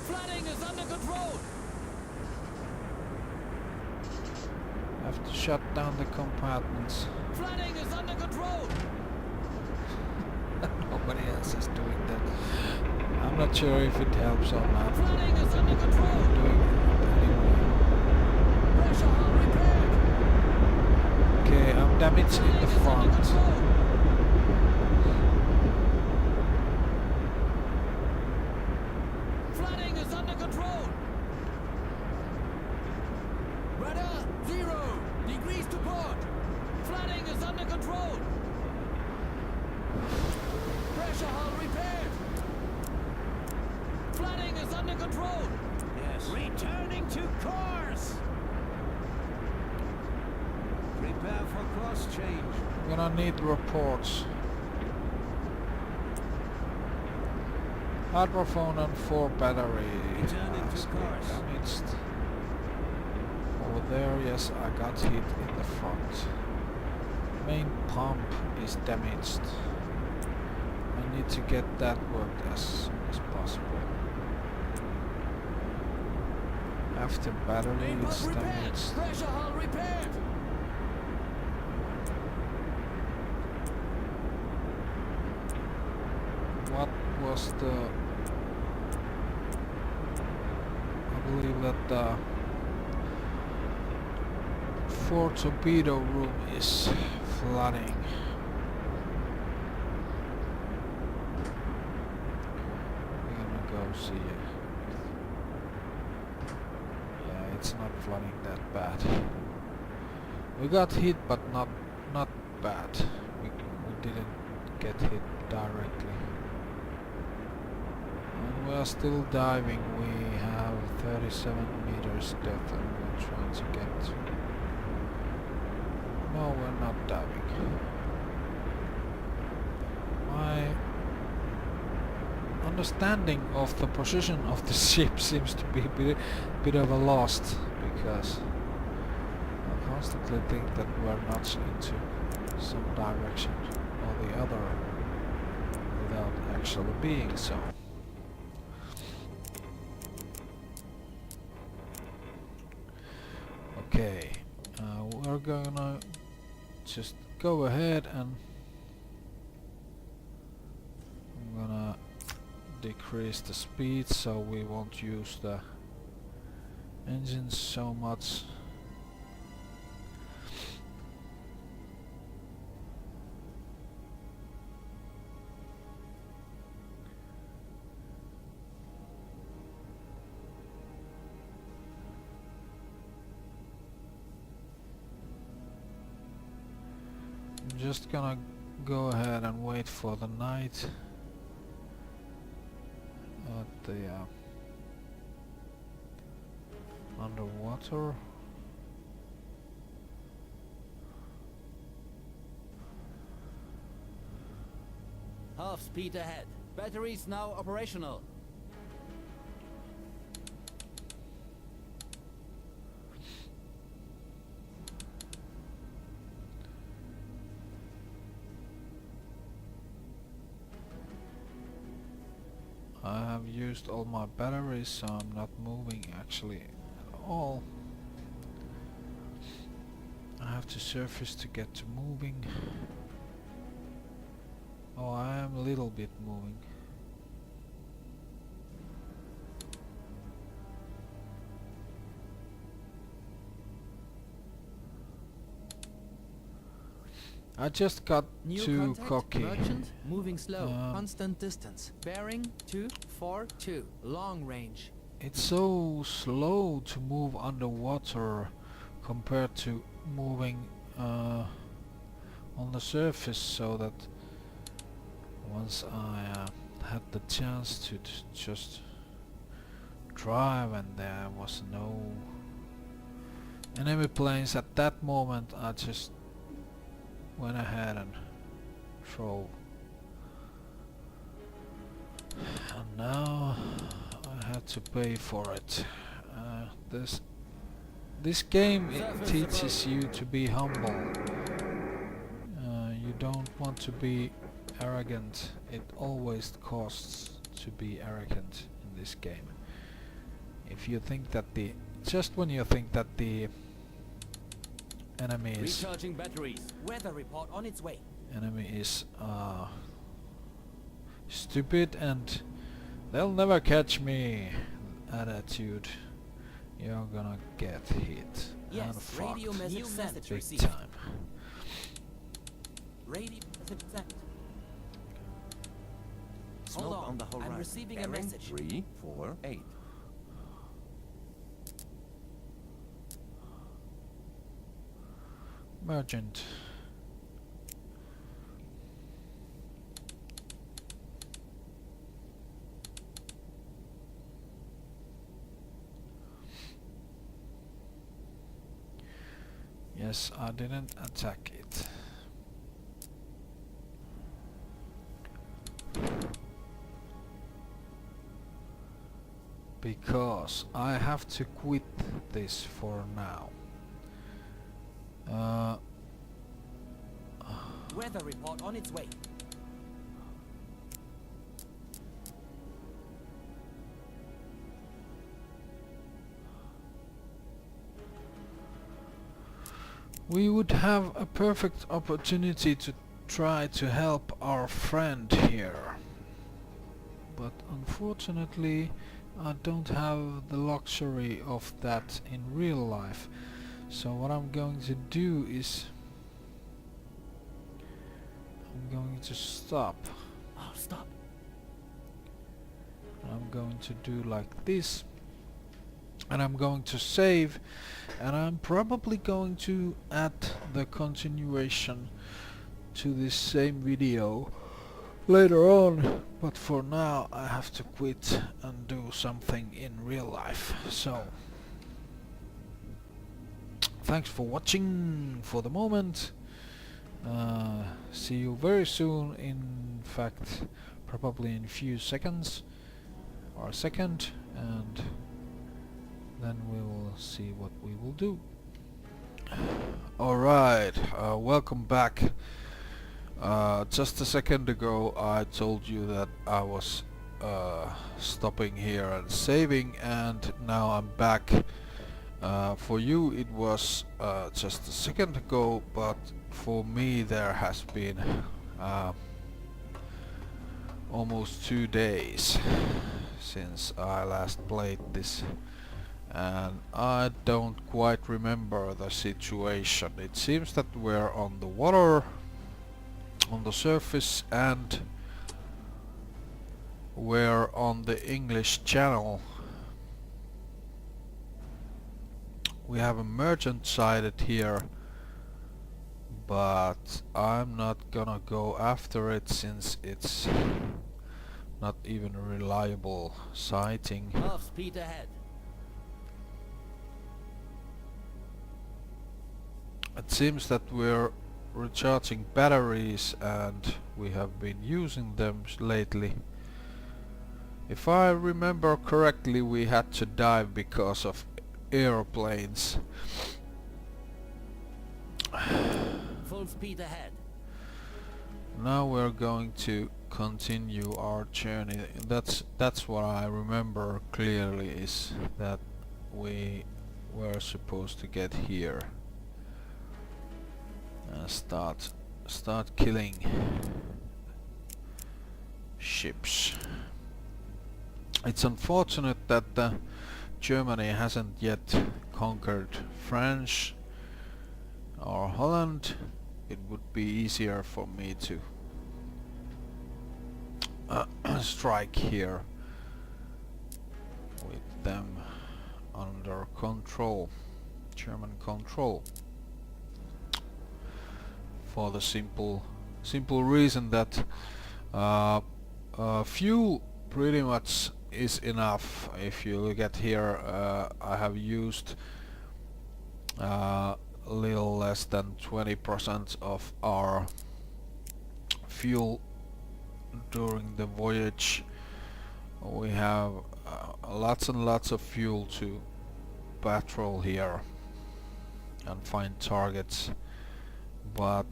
Flooding is under control. I have to shut down the compartments. Flooding is under control. Nobody else is doing that. I'm not sure if it helps or not. Flooding is under control. Doing it anyway. Pressure hull repaired. Okay, I'm damaged in the Flooding is under front. control. Flooding is under control. Rudder 0 degrees to port. Flooding is under control. Pressure hull repaired. Flooding is under control. Yes. Returning to course. Prepare for course change. I'm gonna need reports. Hydrophone and 4 battery. Returning to has been course. damaged. Over there, yes, I got hit in the front. Main pump is damaged. I need to get that worked as soon as possible. After battery Main is pump repaired. damaged. Pressure hull repaired. What was the... I believe that the fore torpedo room is flooding. We're gonna go see it. Yeah, it's not flooding that bad. We got hit, but not bad. We didn't get hit directly. And we are still diving. We have 37 meters depth and we're trying to get to... No, we're not diving. My understanding of the position of the ship seems to be a bit of a lost, because I constantly think that we're not into some direction or the other without actually being so. Okay, we're gonna just go ahead and I'm gonna decrease the speed so we won't use the engines so much. I'm just gonna go ahead and wait for the night at the underwater. half speed ahead. Batteries now operational. I have used all my batteries, so I'm not moving actually at all. I have to surface to get to moving. Oh, I am a little bit moving. I just got New too contact, cocky. merchant, moving slow, Um, constant distance, bearing 242, long range, it's so slow to move underwater compared to moving on the surface, so that once I had the chance to just drive and there was no enemy planes at that moment, I just went ahead and drove. And now I had to pay for it. This game, it teaches you to be humble. You don't want to be arrogant. It always costs to be arrogant in this game. If you think that just when you think that the enemy is Recharging batteries. Weather report on its way. stupid and they'll never catch me attitude, you're gonna get hit Yes, and radio fucked message sent. big time. Radio message sent. Smoke Hold on the horizon. I'm receiving a Bearing message. 348. Merchant. Yes, I didn't attack it. Because I have to quit this for now. Weather report on its way. We would have a perfect opportunity to try to help our friend here. But unfortunately, I don't have the luxury of that in real life. So what I'm going to do is I'm going to stop. Oh, stop. I'm going to do like this, and I'm going to save, and I'm probably going to add the continuation to this same video later on, but for now I have to quit and do something in real life. So thanks for watching for the moment. See you very soon, in fact probably in a few seconds or a second, and then we will see what we will do. Alright, welcome back. Just a second ago I told you that I was stopping here and saving, and now I'm back. For you it was just a second ago, but for me there has been almost 2 days since I last played this, and I don't quite remember the situation. It seems that we're on the water, on the surface, and we're on the English Channel. We have a merchant sighted here, but I'm not gonna go after it since it's not even a reliable sighting. Half speed ahead. It seems that we're recharging batteries and we have been using them lately. If I remember correctly, we had to dive because of airplanes. Full speed ahead. Now we're going to continue our journey. That's what I remember clearly, is that we were supposed to get here and start killing ships. It's unfortunate that Germany hasn't yet conquered France or Holland. It would be easier for me to strike here with them under control, German control, for the simple reason that fuel pretty much is enough. If you look at here, I have used a little less than 20% of our fuel during the voyage. We have lots and lots of fuel to patrol here and find targets, but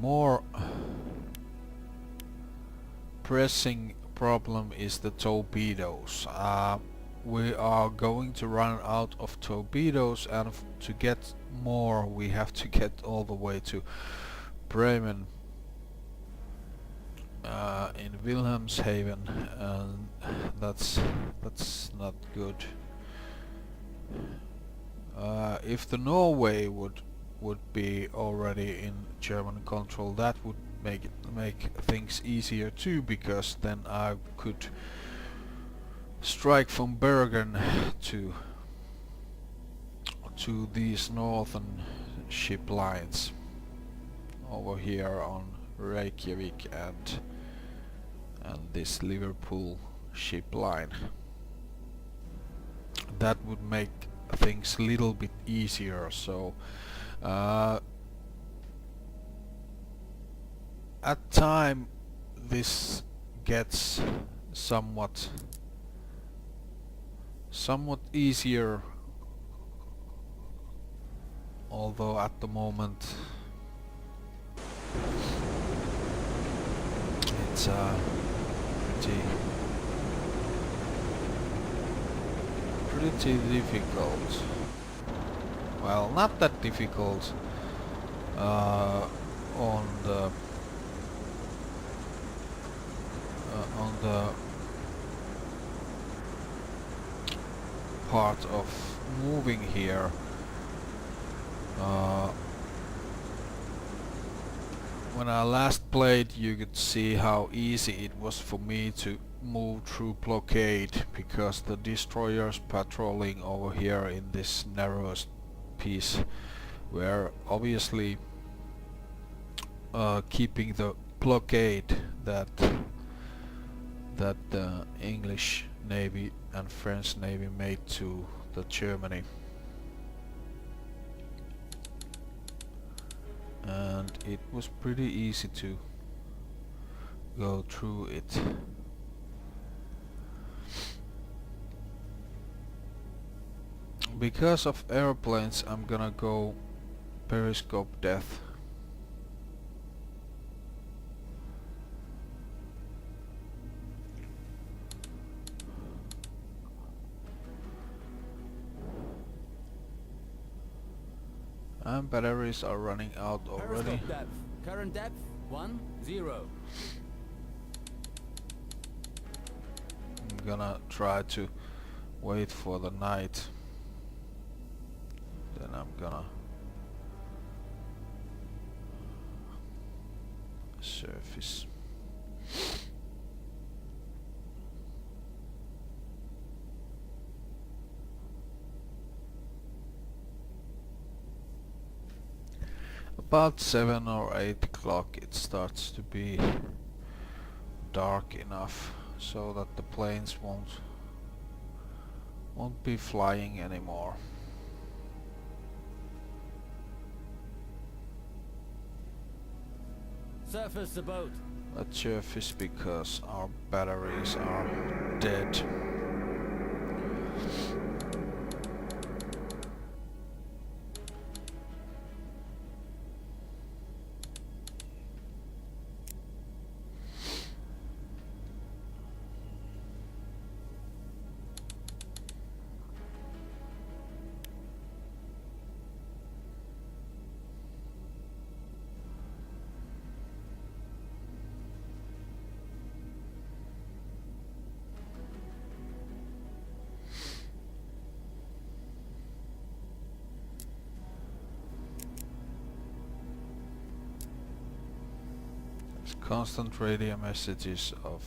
more pressing problem is the torpedoes. We are going to run out of torpedoes, and to get more we have to get all the way to Bremen in Wilhelmshaven, and that's not good. If the Norway would be already in German control, that would make things easier too, because then I could strike from Bergen to these northern ship lines over here on Reykjavik and this Liverpool ship line. That would make things a little bit easier. So at time this gets somewhat easier, although at the moment it's pretty difficult. Well, not that difficult on the part of moving here. When I last played, you could see how easy it was for me to move through blockade, because the destroyers patrolling over here in this narrowest piece were obviously keeping the blockade that the English Navy and French Navy made to the Germany. And it was pretty easy to go through it. Because of airplanes, I'm gonna go periscope death. And batteries are running out already. Periscope depth. Current depth 10. I'm gonna try to wait for the night. Then I'm gonna surface. About 7 or 8 o'clock it starts to be dark enough so that the planes won't be flying anymore. Surface the boat. Let's surface because our batteries are dead. Constant radio messages of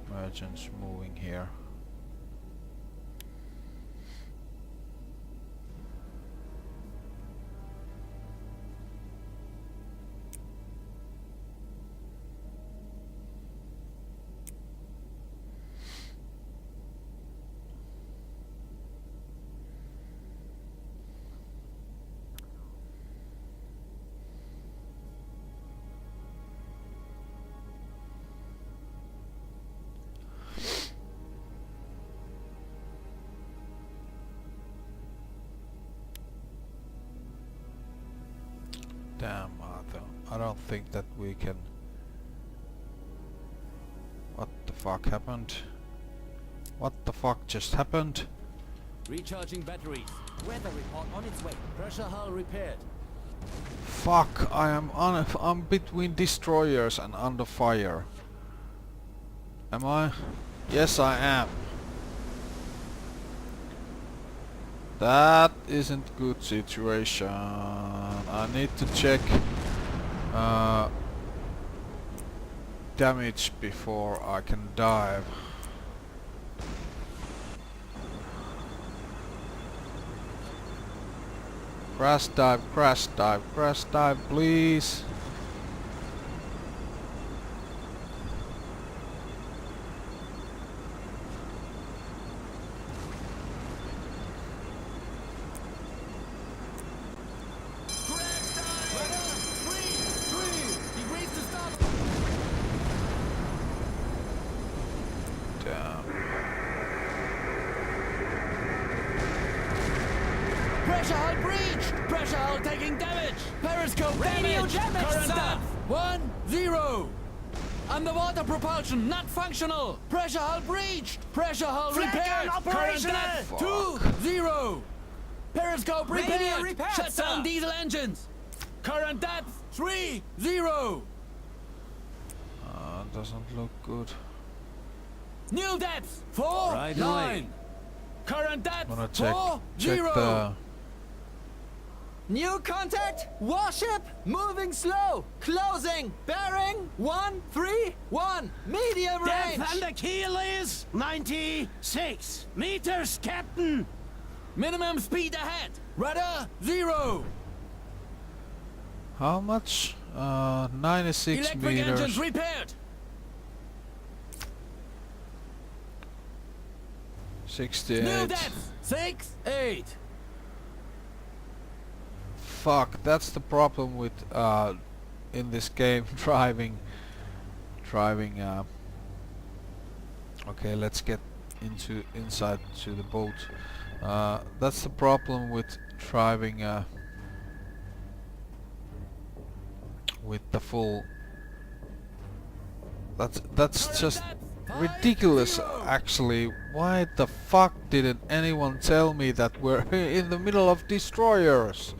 merchants moving here. I don't think that we can... What the fuck happened? What the fuck just happened? Recharging batteries. Weather report on its way. Pressure hull repaired. Fuck, I'm between destroyers and under fire. Am I? Yes, I am. That isn't good situation. I need to check damage before I can dive. Crash dive, crash dive, crash dive, please. Damn. Pressure hull breached! Pressure hull taking damage! Periscope damage! Current depth 1-0! Underwater propulsion not functional! Pressure hull breached! Pressure hull repaired! Current depth 2-0! Periscope repaired! Shut down diesel engines! Current depth 3-0! Doesn't look good. New depth 4-9! Current depth Wanna check 4-0! the... New contact! Warship! Moving slow! Closing! Bearing! 131! Medium range! Depth under keel is 96 meters, Captain. Minimum speed ahead! Rudder 0! How much? 96 Electric meters. engines repaired! 68. New depth 6-8! Fuck, that's the problem with in this game driving. Okay, let's get inside to the boat. That's the problem with driving with the full. That's just ridiculous, actually. Why the fuck didn't anyone tell me that we're in the middle of destroyers?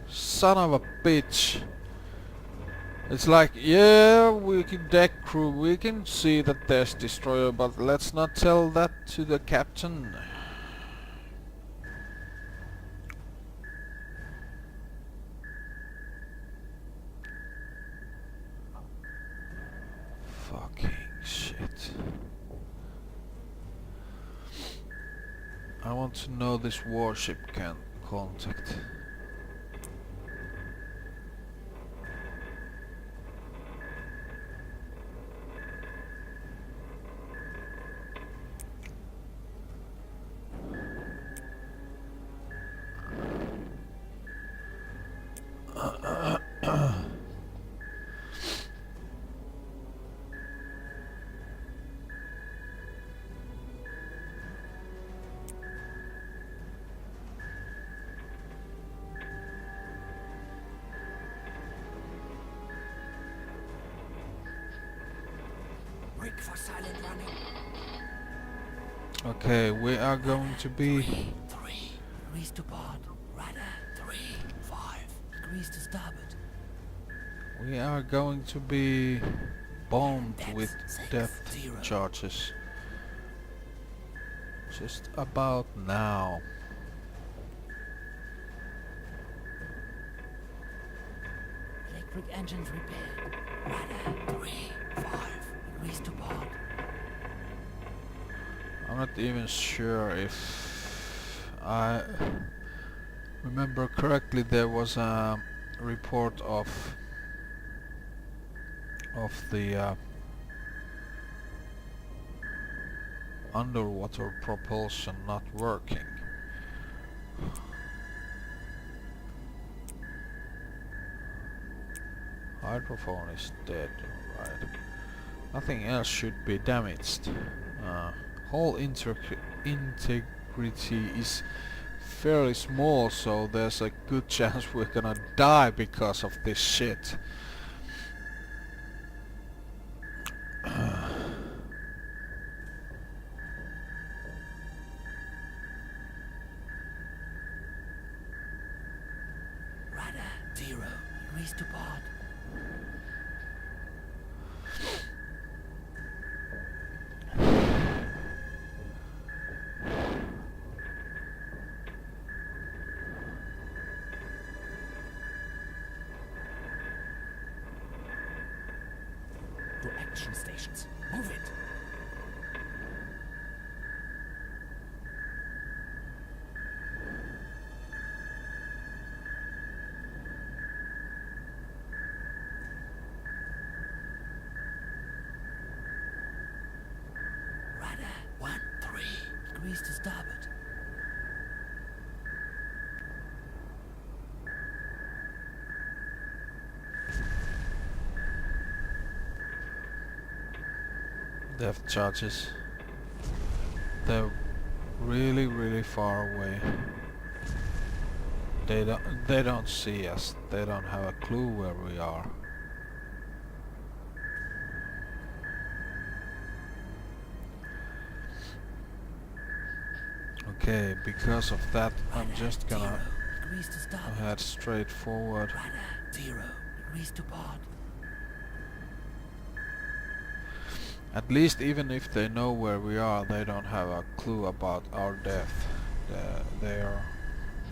Son of a bitch. It's like, yeah, we can deck crew, we can see that there's destroyer, but let's not tell that to the captain. Fucking shit. I want to know this warship can contact. Rig for silent running. Okay, we are going to be... 3, degrees to port. Rudder 3, 5, degrees to starboard. We are going to be bombed with depth 0. charges. Just about now. Electric engines repaired. Rudder 3, 5, degrees to port. I'm not even sure if I remember correctly. There was a report of the underwater propulsion not working. Hydrophone is dead, right? Nothing else should be damaged. Hull integrity is fairly small, so there's a good chance we're gonna die because of this shit. Radar 0 degrees to port. To action stations. Move it. Radar 13 degrees to starboard. Depth charges. They're really far away. They don't see us. They don't have a clue where we are. Okay, because of that, I'm just gonna Degrees to starboard. head straight forward. Radar 0 degrees to port. At least even if they know where we are, they don't have a clue about our depth. They are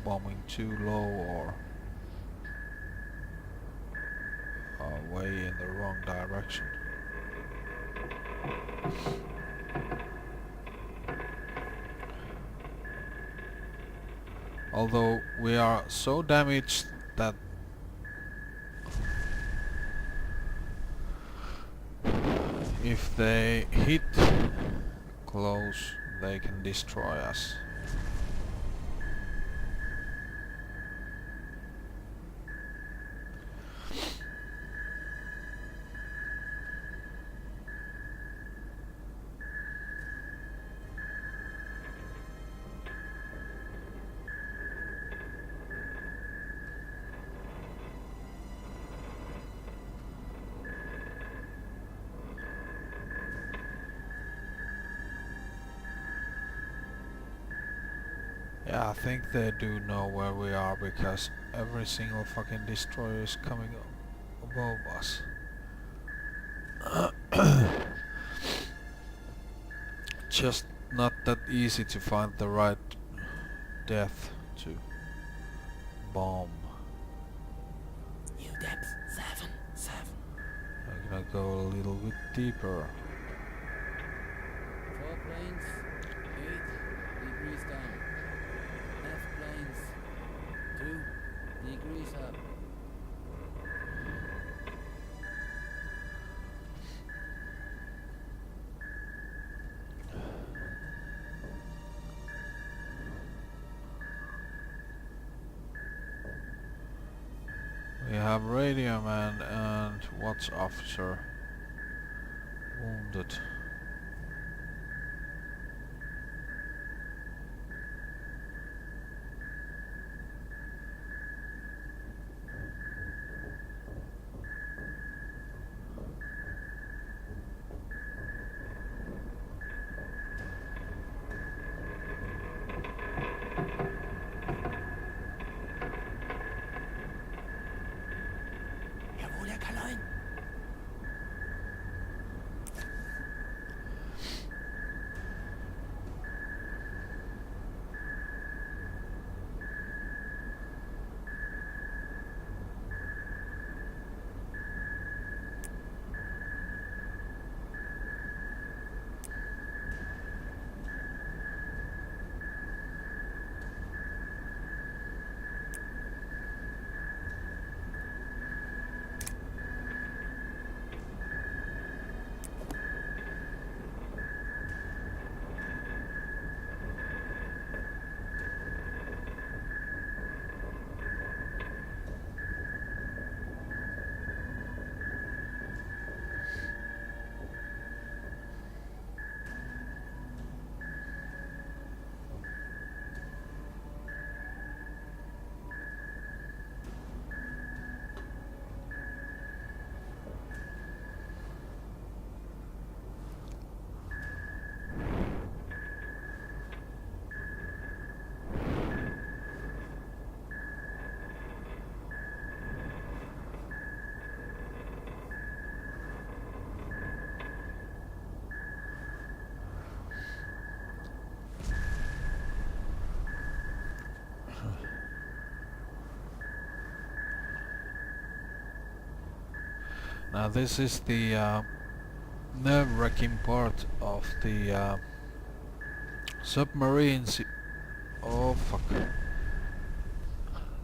bombing too low or way in the wrong direction. Although we are so damaged that if they hit close, they can destroy us. Yeah, I think they do know where we are because every single fucking destroyer is coming above us. Just not that easy to find the right depth to bomb. New depth 7. I'm gonna go a little bit deeper. 4 planes, 8 degrees down. Left planes, 2 degrees up. We have radio man and watch officer wounded. Jawohl, Herr Kalein. This is the nerve-wracking part of the submarine oh fuck.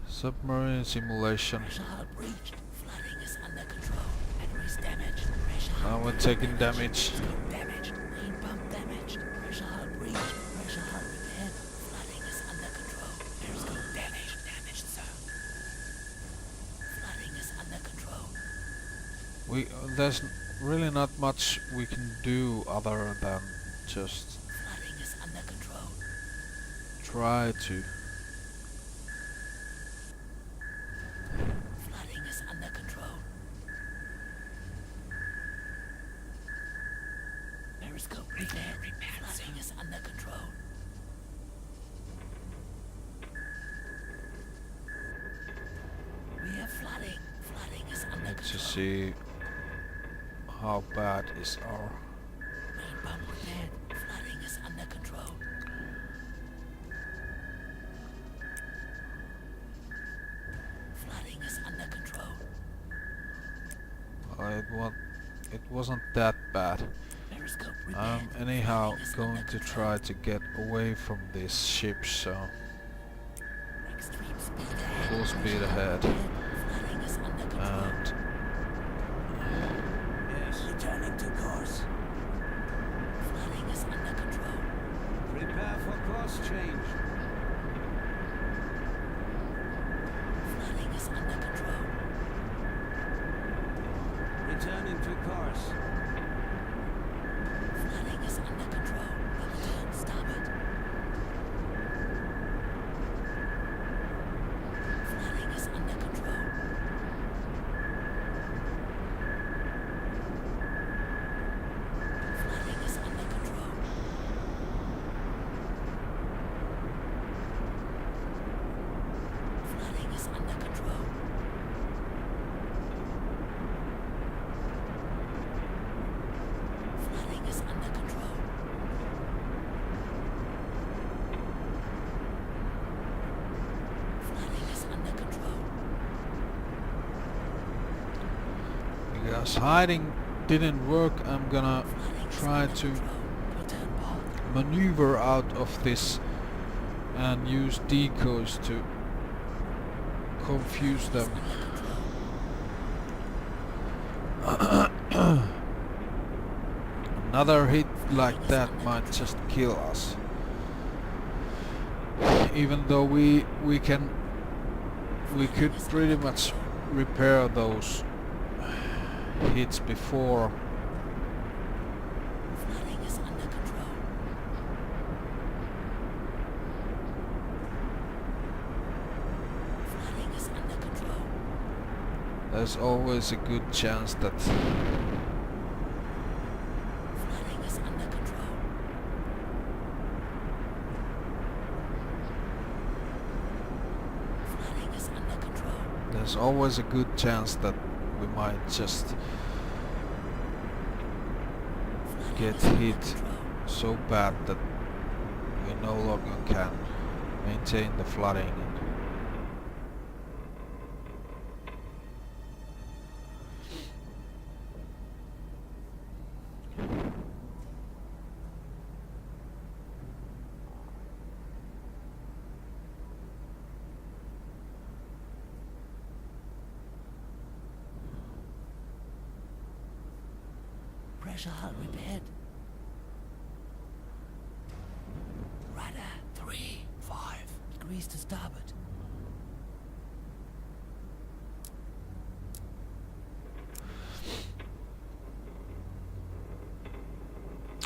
Submarine simulation. Pressure hull breached. Flooding is under control. Batteries damaged. Pressure Now hull we're taking damage. Scope damaged. Main pump damaged. Pressure hull breached. Pressure hull repaired. Flooding is under control. Periscope damaged. Damaged, sir. Flooding is under control. There's really not much we can do other than just Flooding is under control. try to. Flooding is under control. Periscope repaired. Flooding is under control. We have flooding. Flooding is under Let's just control. see how bad is our. Main pump repaired. Flooding is under control. Flooding is under control. It wasn't that bad. Periscope repaired. Anyhow Flooding is going under to control. try to get away from this ship, so Extreme speed ahead. full speed ahead. Flooding is under control. And Yes. Returning to course. Flooding is under control. Prepare for course change. Flooding is under control. Returning to course. Flooding is under control. Double turn, starboard. Flooding is under control. Flooding is under control. Flooding is under control. Flooding is under control. Flooding is under control. because hiding didn't work, I'm gonna Flooding is try under to control. Return port. maneuver out of this and use decoys to confuse them. Under control. Another hit like that might just kill us. Even though we could pretty much repair those hits before. Flooding is under control. Flooding is under control. There's always a good chance that Flooding is under control. Flooding is under control. there's always a good chance that we might just Flooding get is under hit control. so bad that we no longer can maintain the flooding. Pressure hull repaired. Rudder 3-5 degrees to starboard.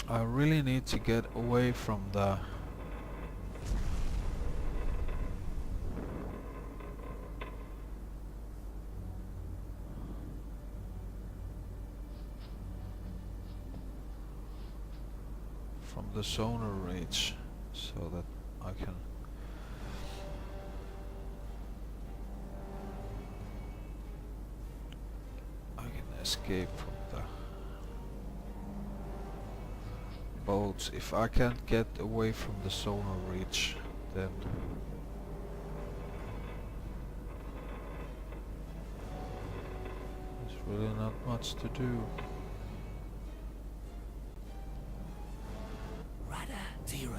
I really need to get away from the sonar reach so that I can escape from the boats. If I can't get away from the sonar reach, then it's really not much to do. Radar 0.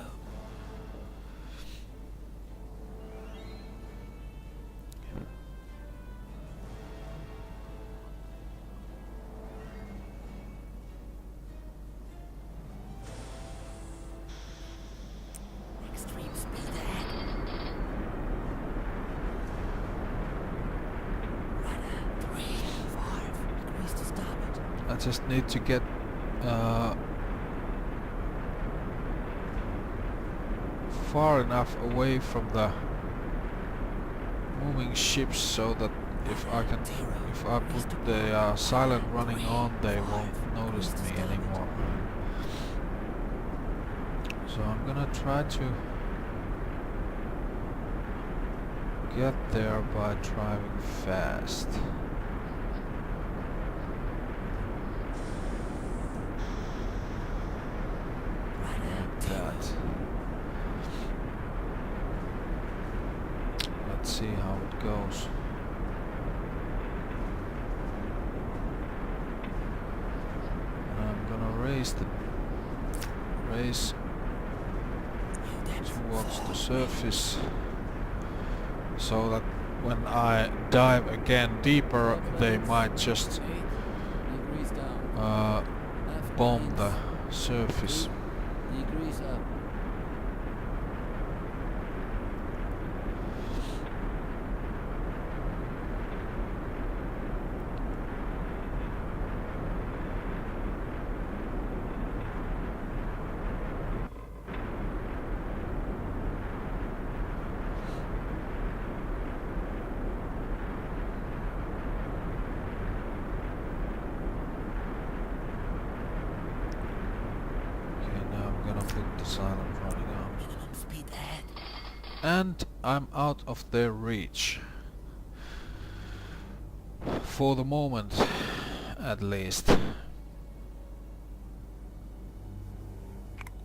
Extreme speed ahead. Radar 3, 5 degrees to starboard. I just need to get far enough away from the moving ships so that if I put the silent running on, they won't notice me anymore. So I'm gonna try to get there by driving fast. That. Let's see how it goes. And I'm gonna raise towards the surface so that when I dive again deeper, they might just 8 degrees down. bomb the surface. Degrees up. Put the silent running on. Minimum speed ahead. And I'm out of their reach. For the moment, at least.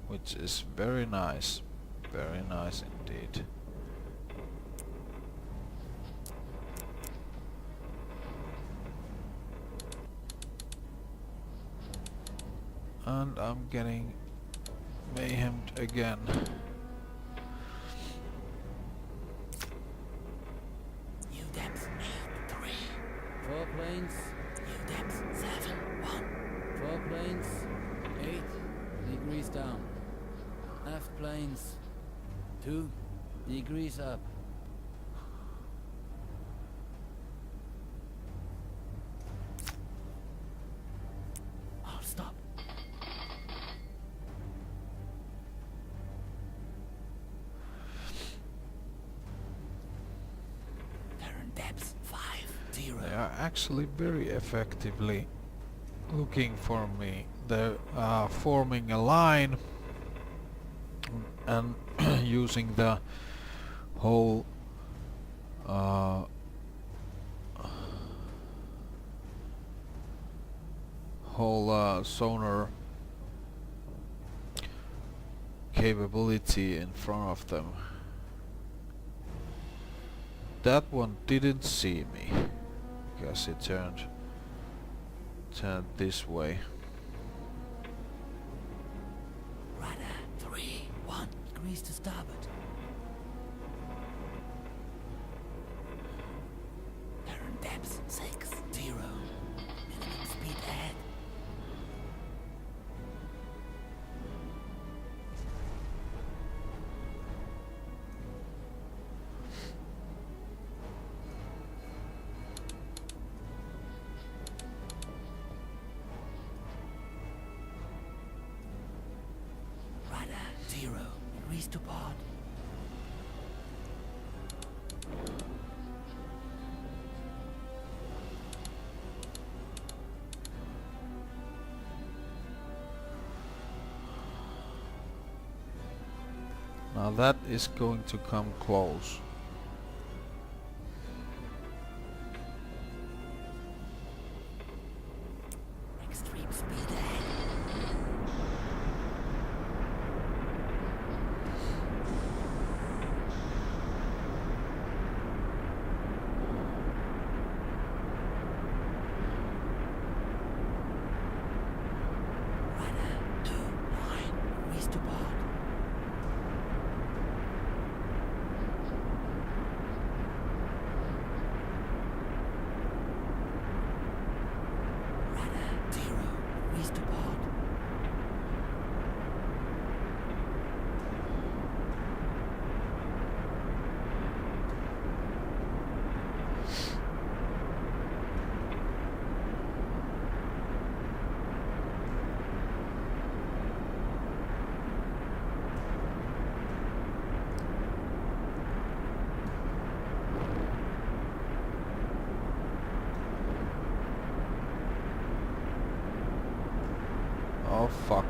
Which is very nice. Very nice indeed. And I'm getting mayhemed again. New depth 8, 3. 4 planes. New depth 7, 1. 4 planes. 8 degrees down. Aft planes. 2 degrees up. I'll stop. Depth 5, 0. They are actually very effectively looking for me. They're forming a line and using the whole sonar capability in front of them. That one didn't see me because it turned this way. Radar 3, 1 degrees to starboard. Current depth 6, 0. Minimum speed ahead. Radar 0 degrees to port. Now that is going to come close. Extreme speed ahead. to port. Radar 0, east to port. Oh fuck.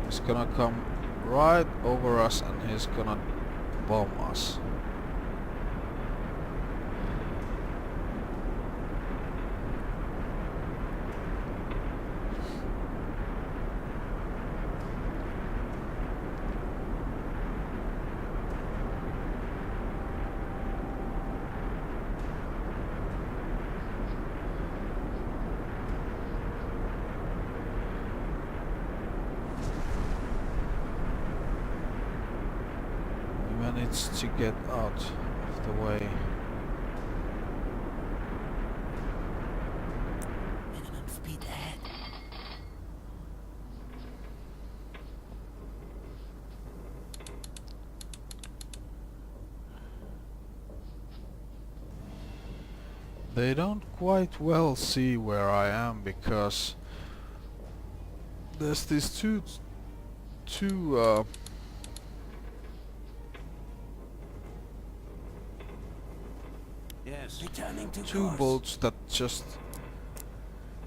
He's gonna come right over us and he's gonna bomb us. We managed to get out of the way. Minimum speed ahead. They don't quite well see where I am because there's these two Yes. Returning to two course. boats that just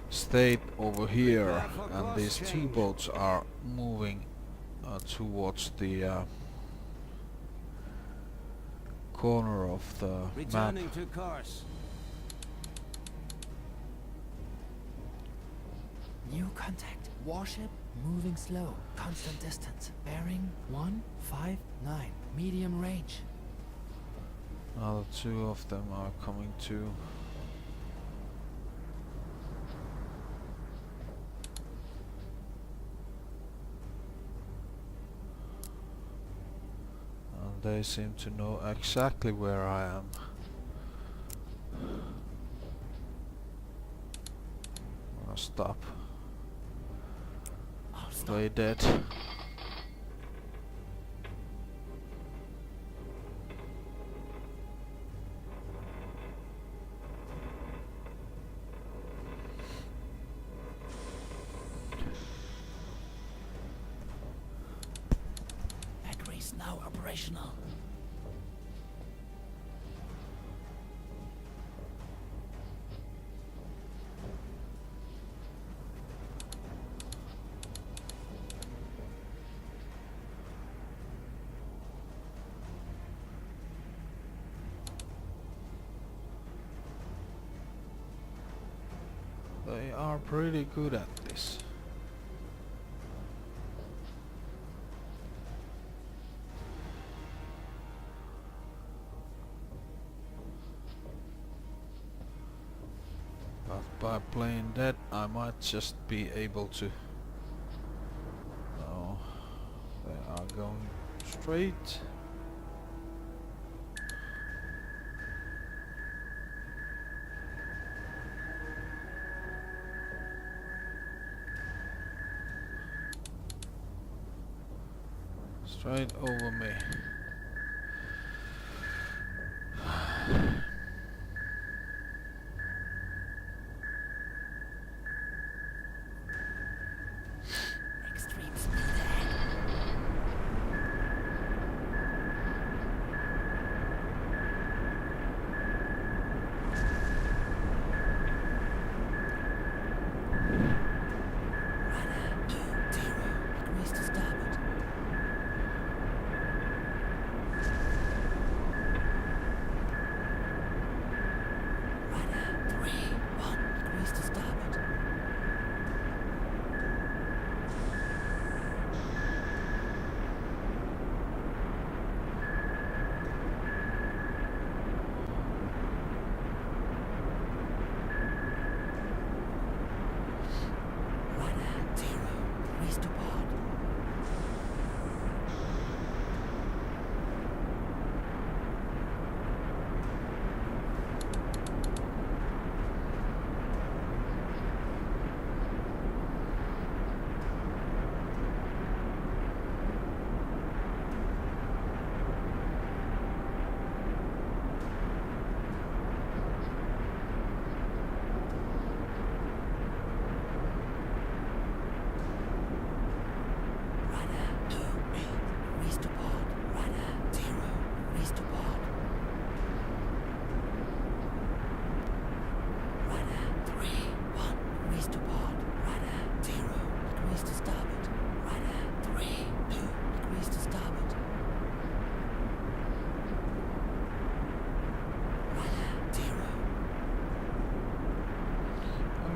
stayed over here, Prepare for and course these two change. boats are moving towards the corner of the map. Returning to course. New contact. Warship moving slow. Constant distance. Bearing 159. Medium range. Now the two of them are coming to. And they seem to know exactly where I am. I'll stop. I'll stop. Play dead. Batteries now operational. They are pretty good at this. But by playing dead, I might just be able to. No, they are going straight. Straight over me. Extreme speed ahead. Radar 2-0. Degrees to starboard.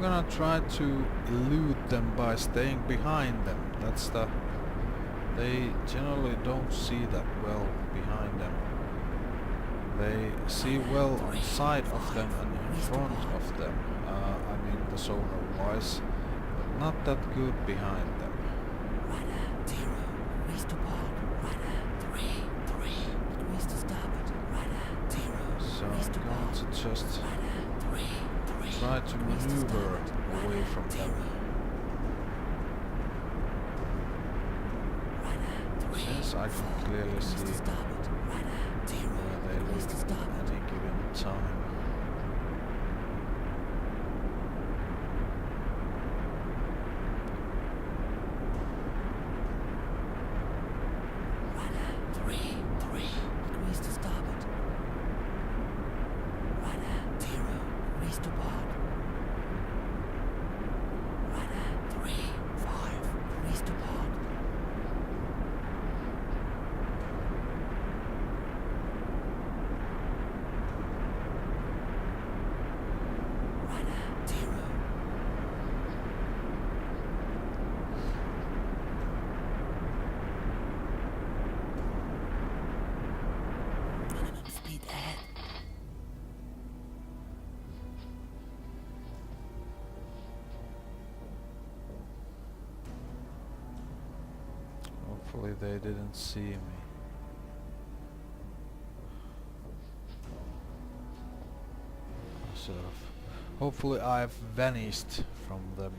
gonna try to elude them by staying behind them. That's the... They generally don't see that well behind them. They see well on side of them and in front of them. I mean the sonar wise, but not that good behind them. Rider 0, degrees to port. Rider 3, degrees to starboard. Rider 0, So degrees to I'm going port. to just Rider 3, try to degrees to maneuver starboard. away from them. Since I can clearly see where they look at any given time. Hopefully they didn't see me. Sort of. Hopefully I've vanished from them.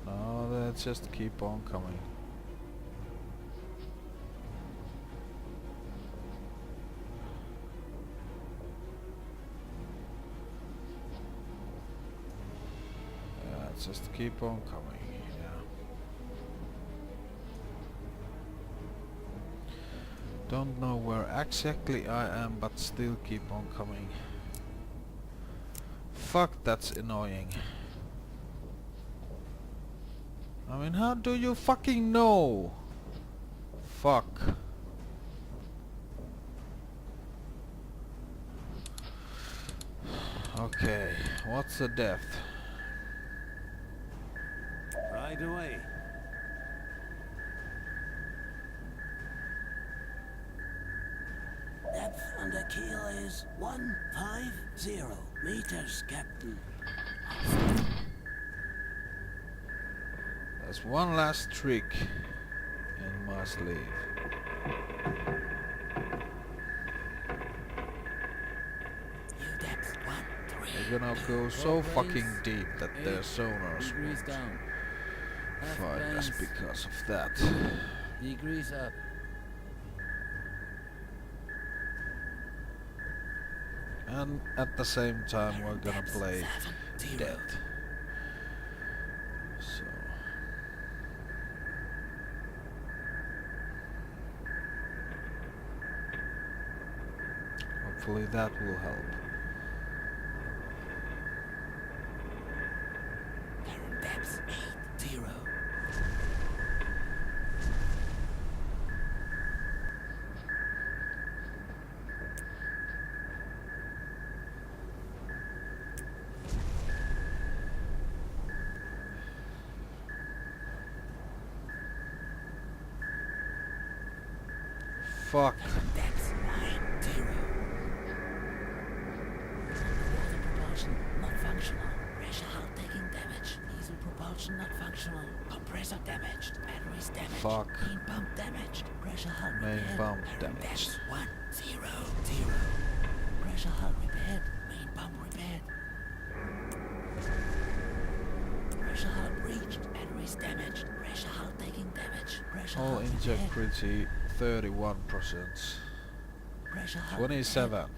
No, they just keep on coming. Just keep on coming, yeah. Don't know where exactly I am, but still keep on coming. Fuck, that's annoying. I mean, how do you fucking know? Fuck. Okay, what's the depth? Right away. Depth under keel is 150 meters, Captain. There's one last trick in my sleeve. Depth 1, 3. They're gonna go so fucking deep that their sonars Degrees won't down. find us because of that. Degrees up. And at the same time we're gonna play dead. So hopefully that will help. Current depth 80. Fuck. Depth 90. Water propulsion not functional. Pressure hull taking damage. Diesel propulsion not functional. Compressor damaged. Batteries damaged. Fuck. Main pump damaged. Pressure hull Main repaired. pump Current damaged. depth 100. Pressure hull repaired. Main pump repaired. Pressure hull breached. Batteries damaged. Pressure hull taking damage. Pressure All hull repaired. integrity 31%. Pressure hull 27.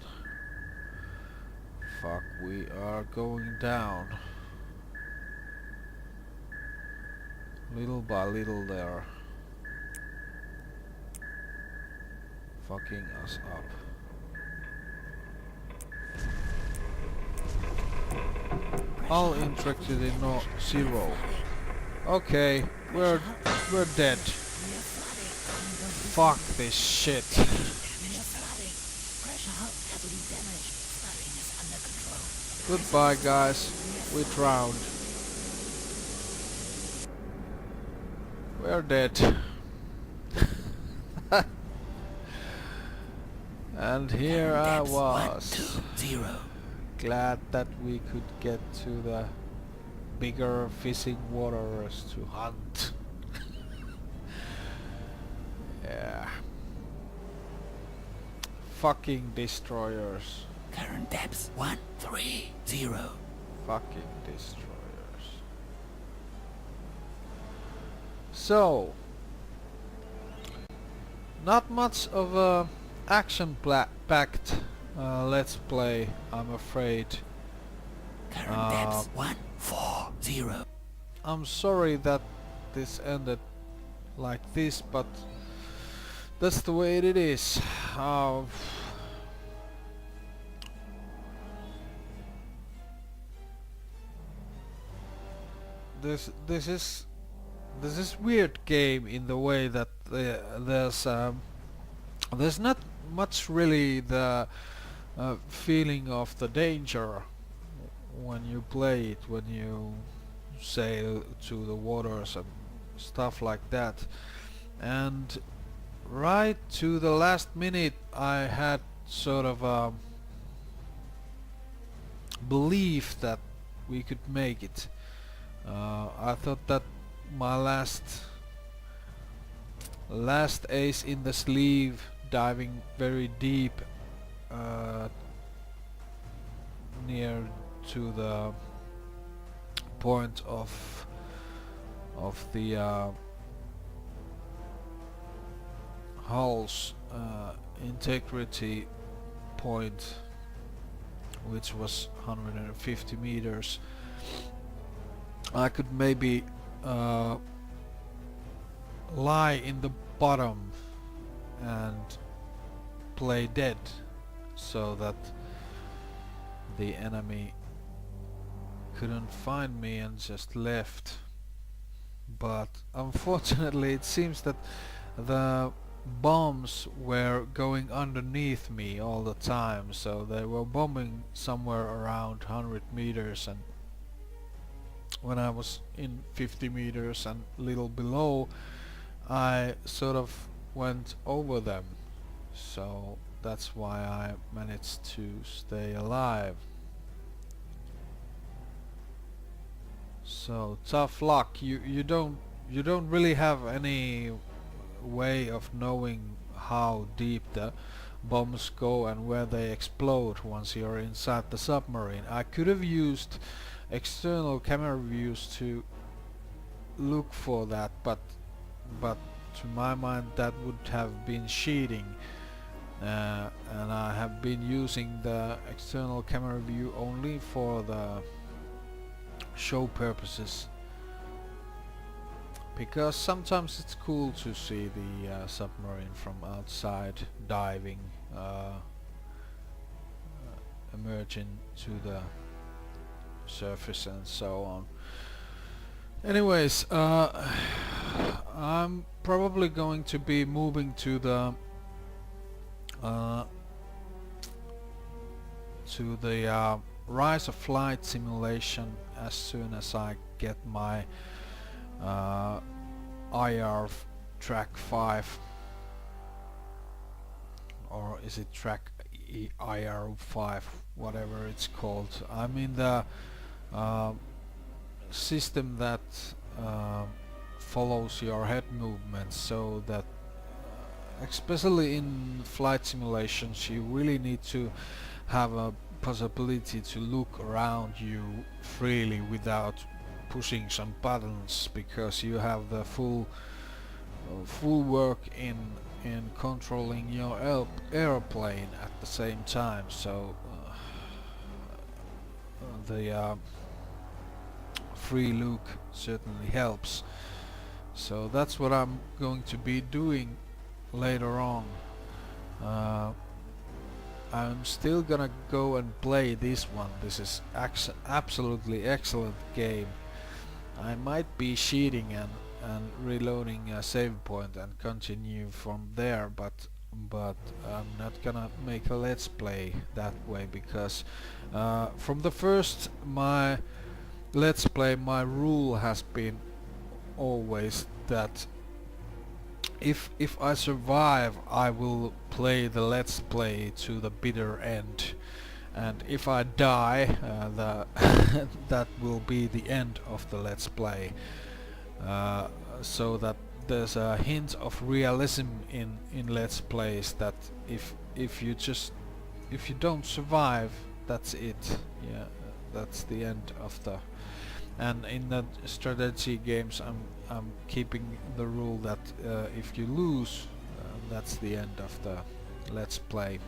Fuck, we are going down. Little by little they're fucking us up. All integrity no 0. Okay, we're dead. Fuck this shit. Pressure hull heavily damaged. Goodbye guys, we drowned. We're dead. And here I was, glad that we could get to the bigger fishing waters to hunt. Yeah. Fucking destroyers. Current depth 130. Fucking destroyers. So, not much of a action-packed let's play, I'm afraid. Current depth 140. I'm sorry that this ended like this, but that's the way it is. This is weird game in the way that there's not much really the feeling of the danger when you play it, when you sail to the waters and stuff like that. And right to the last minute I had sort of a belief that we could make it. I thought that my last ace in the sleeve, diving very deep near to the point of the hull's integrity point, which was 150 meters. I could maybe lie in the bottom and play dead so that the enemy couldn't find me and just left. But unfortunately it seems that the bombs were going underneath me all the time, so they were bombing somewhere around 100 meters, and when I was in 50 meters and little below, I sort of went over them, so that's why I managed to stay alive. So tough luck. You don't really have any way of knowing how deep the bombs go and where they explode once you're inside the submarine. I could have used external camera views to look for that, but to my mind that would have been cheating, and I have been using the external camera view only for the show purposes, because sometimes it's cool to see the submarine from outside diving, emerging to the surface and so on. Anyways, I'm probably going to be moving to the Rise of Flight simulation as soon as I get my IR track 5, or is it track IR 5, whatever it's called. I mean the system that follows your head movements, so that especially in flight simulations you really need to have a possibility to look around you freely without pushing some buttons, because you have the full work in controlling your airplane at the same time. So the free look certainly helps. So that's what I'm going to be doing later on. I'm still gonna go and play this one. This is absolutely excellent game. I might be cheating and reloading a save point and continue from there, but but I'm not gonna make a let's play that way, because from the first my let's play, my rule has been always that if I survive, I will play the let's play to the bitter end, and if I die, that will be the end of the let's play, so that there's a hint of realism in let's plays, that if you don't survive, that's it. Yeah, that's the end of the. And in the strategy games, I'm keeping the rule that if you lose, that's the end of the let's play.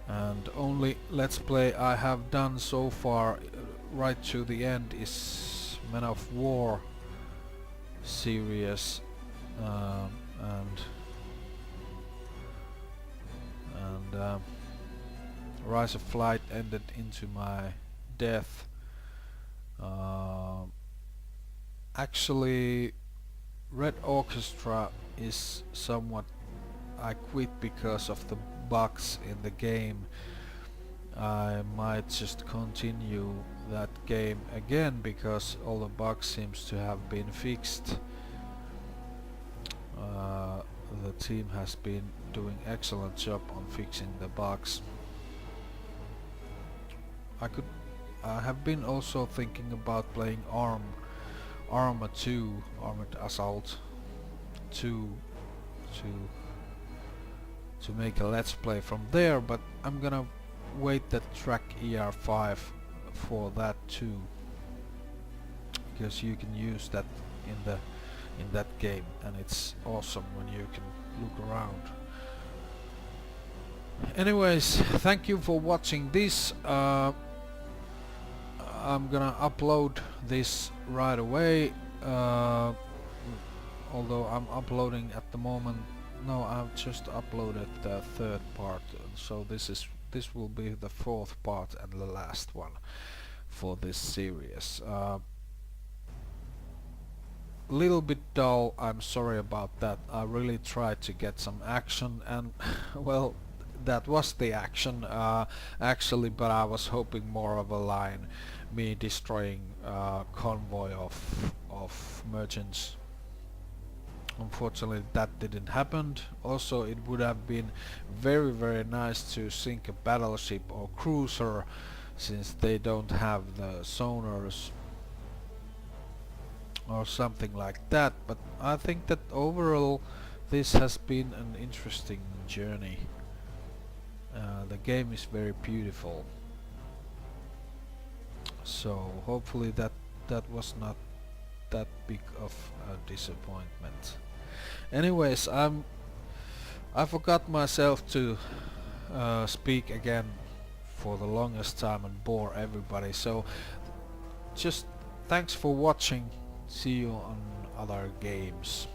And only let's play I have done so far right to the end is Men of War series, and Rise of Flight ended into my death. Actually, Red Orchestra is somewhat, I quit because of the bugs in the game. I might just continue that game again because all the bugs seems to have been fixed. The team has been doing excellent job on fixing the bugs. I have been also thinking about playing Arma 2, Armored Assault 2, to make a let's play from there, but I'm gonna wait that track ER5 for that too, because you can use that in that game, and it's awesome when you can look around. Anyways, thank you for watching this. I'm gonna upload this right away, although I'm uploading at the moment. No, I've just uploaded the third part, so this will be the fourth part and the last one for this series. Little bit dull, I'm sorry about that. I really tried to get some action, and well, that was the action actually, but I was hoping more of a line, me destroying convoy of merchants. Unfortunately that didn't happen. Also, it would have been very nice to sink a battleship or cruiser, since they don't have the sonars or something like that, but I think that overall this has been an interesting journey. The game is very beautiful, so hopefully that was not that big of a disappointment. Anyways, I forgot myself to speak again for the longest time and bore everybody, so just thanks for watching. See you on other games.